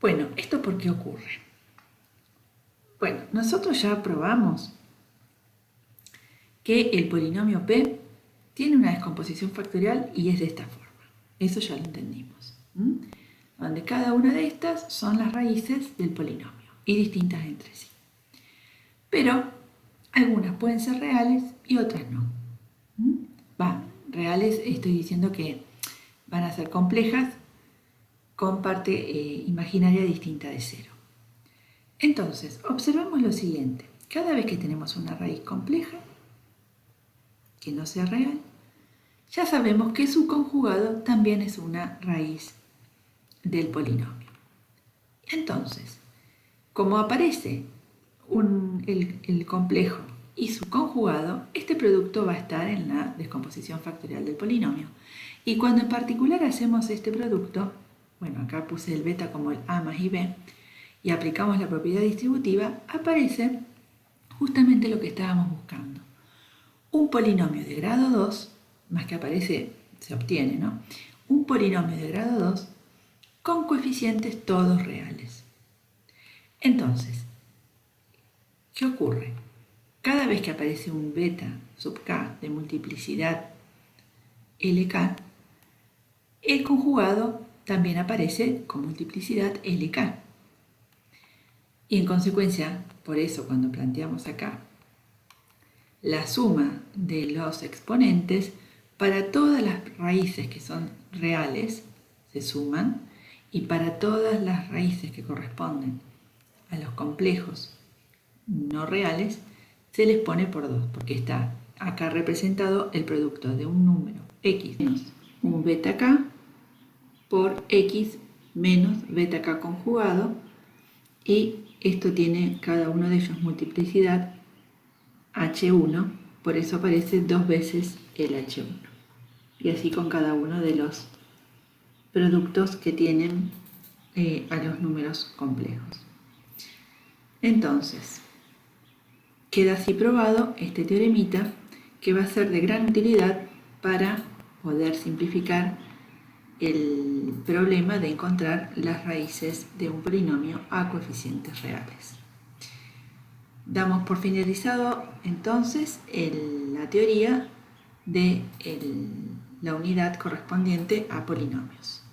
Bueno, ¿esto por qué ocurre? Bueno, nosotros ya probamos que el polinomio P tiene una descomposición factorial y es de esta forma. Eso ya lo entendimos. Donde cada una de estas son las raíces del polinomio y distintas entre sí. Pero algunas pueden ser reales y otras no. Reales estoy diciendo que van a ser complejas con parte imaginaria distinta de 0. Entonces, observemos lo siguiente. Cada vez que tenemos una raíz compleja, que no sea real, ya sabemos que su conjugado también es una raíz del polinomio. Entonces, como aparece el complejo y su conjugado, este producto va a estar en la descomposición factorial del polinomio. Y cuando en particular hacemos este producto, bueno, acá puse el beta como el a más ib, y aplicamos la propiedad distributiva, aparece justamente lo que estábamos buscando. Un polinomio de grado 2, más que aparece, se obtiene, ¿no? Un polinomio de grado 2 con coeficientes todos reales. Entonces, ¿qué ocurre? Cada vez que aparece un beta sub k de multiplicidad LK, el conjugado también aparece con multiplicidad LK. Y en consecuencia, por eso cuando planteamos acá la suma de los exponentes, para todas las raíces que son reales se suman, y para todas las raíces que corresponden a los complejos no reales se les pone por 2, porque está acá representado el producto de un número x menos un beta k por x menos beta k conjugado, y esto tiene cada uno de ellos multiplicidad h1, por eso aparece dos veces el h1. Y así con cada uno de los productos que tienen a los números complejos. Entonces, queda así probado este teoremita, que va a ser de gran utilidad para poder simplificar el problema de encontrar las raíces de un polinomio a coeficientes reales. Damos por finalizado entonces la teoría de la unidad correspondiente a polinomios.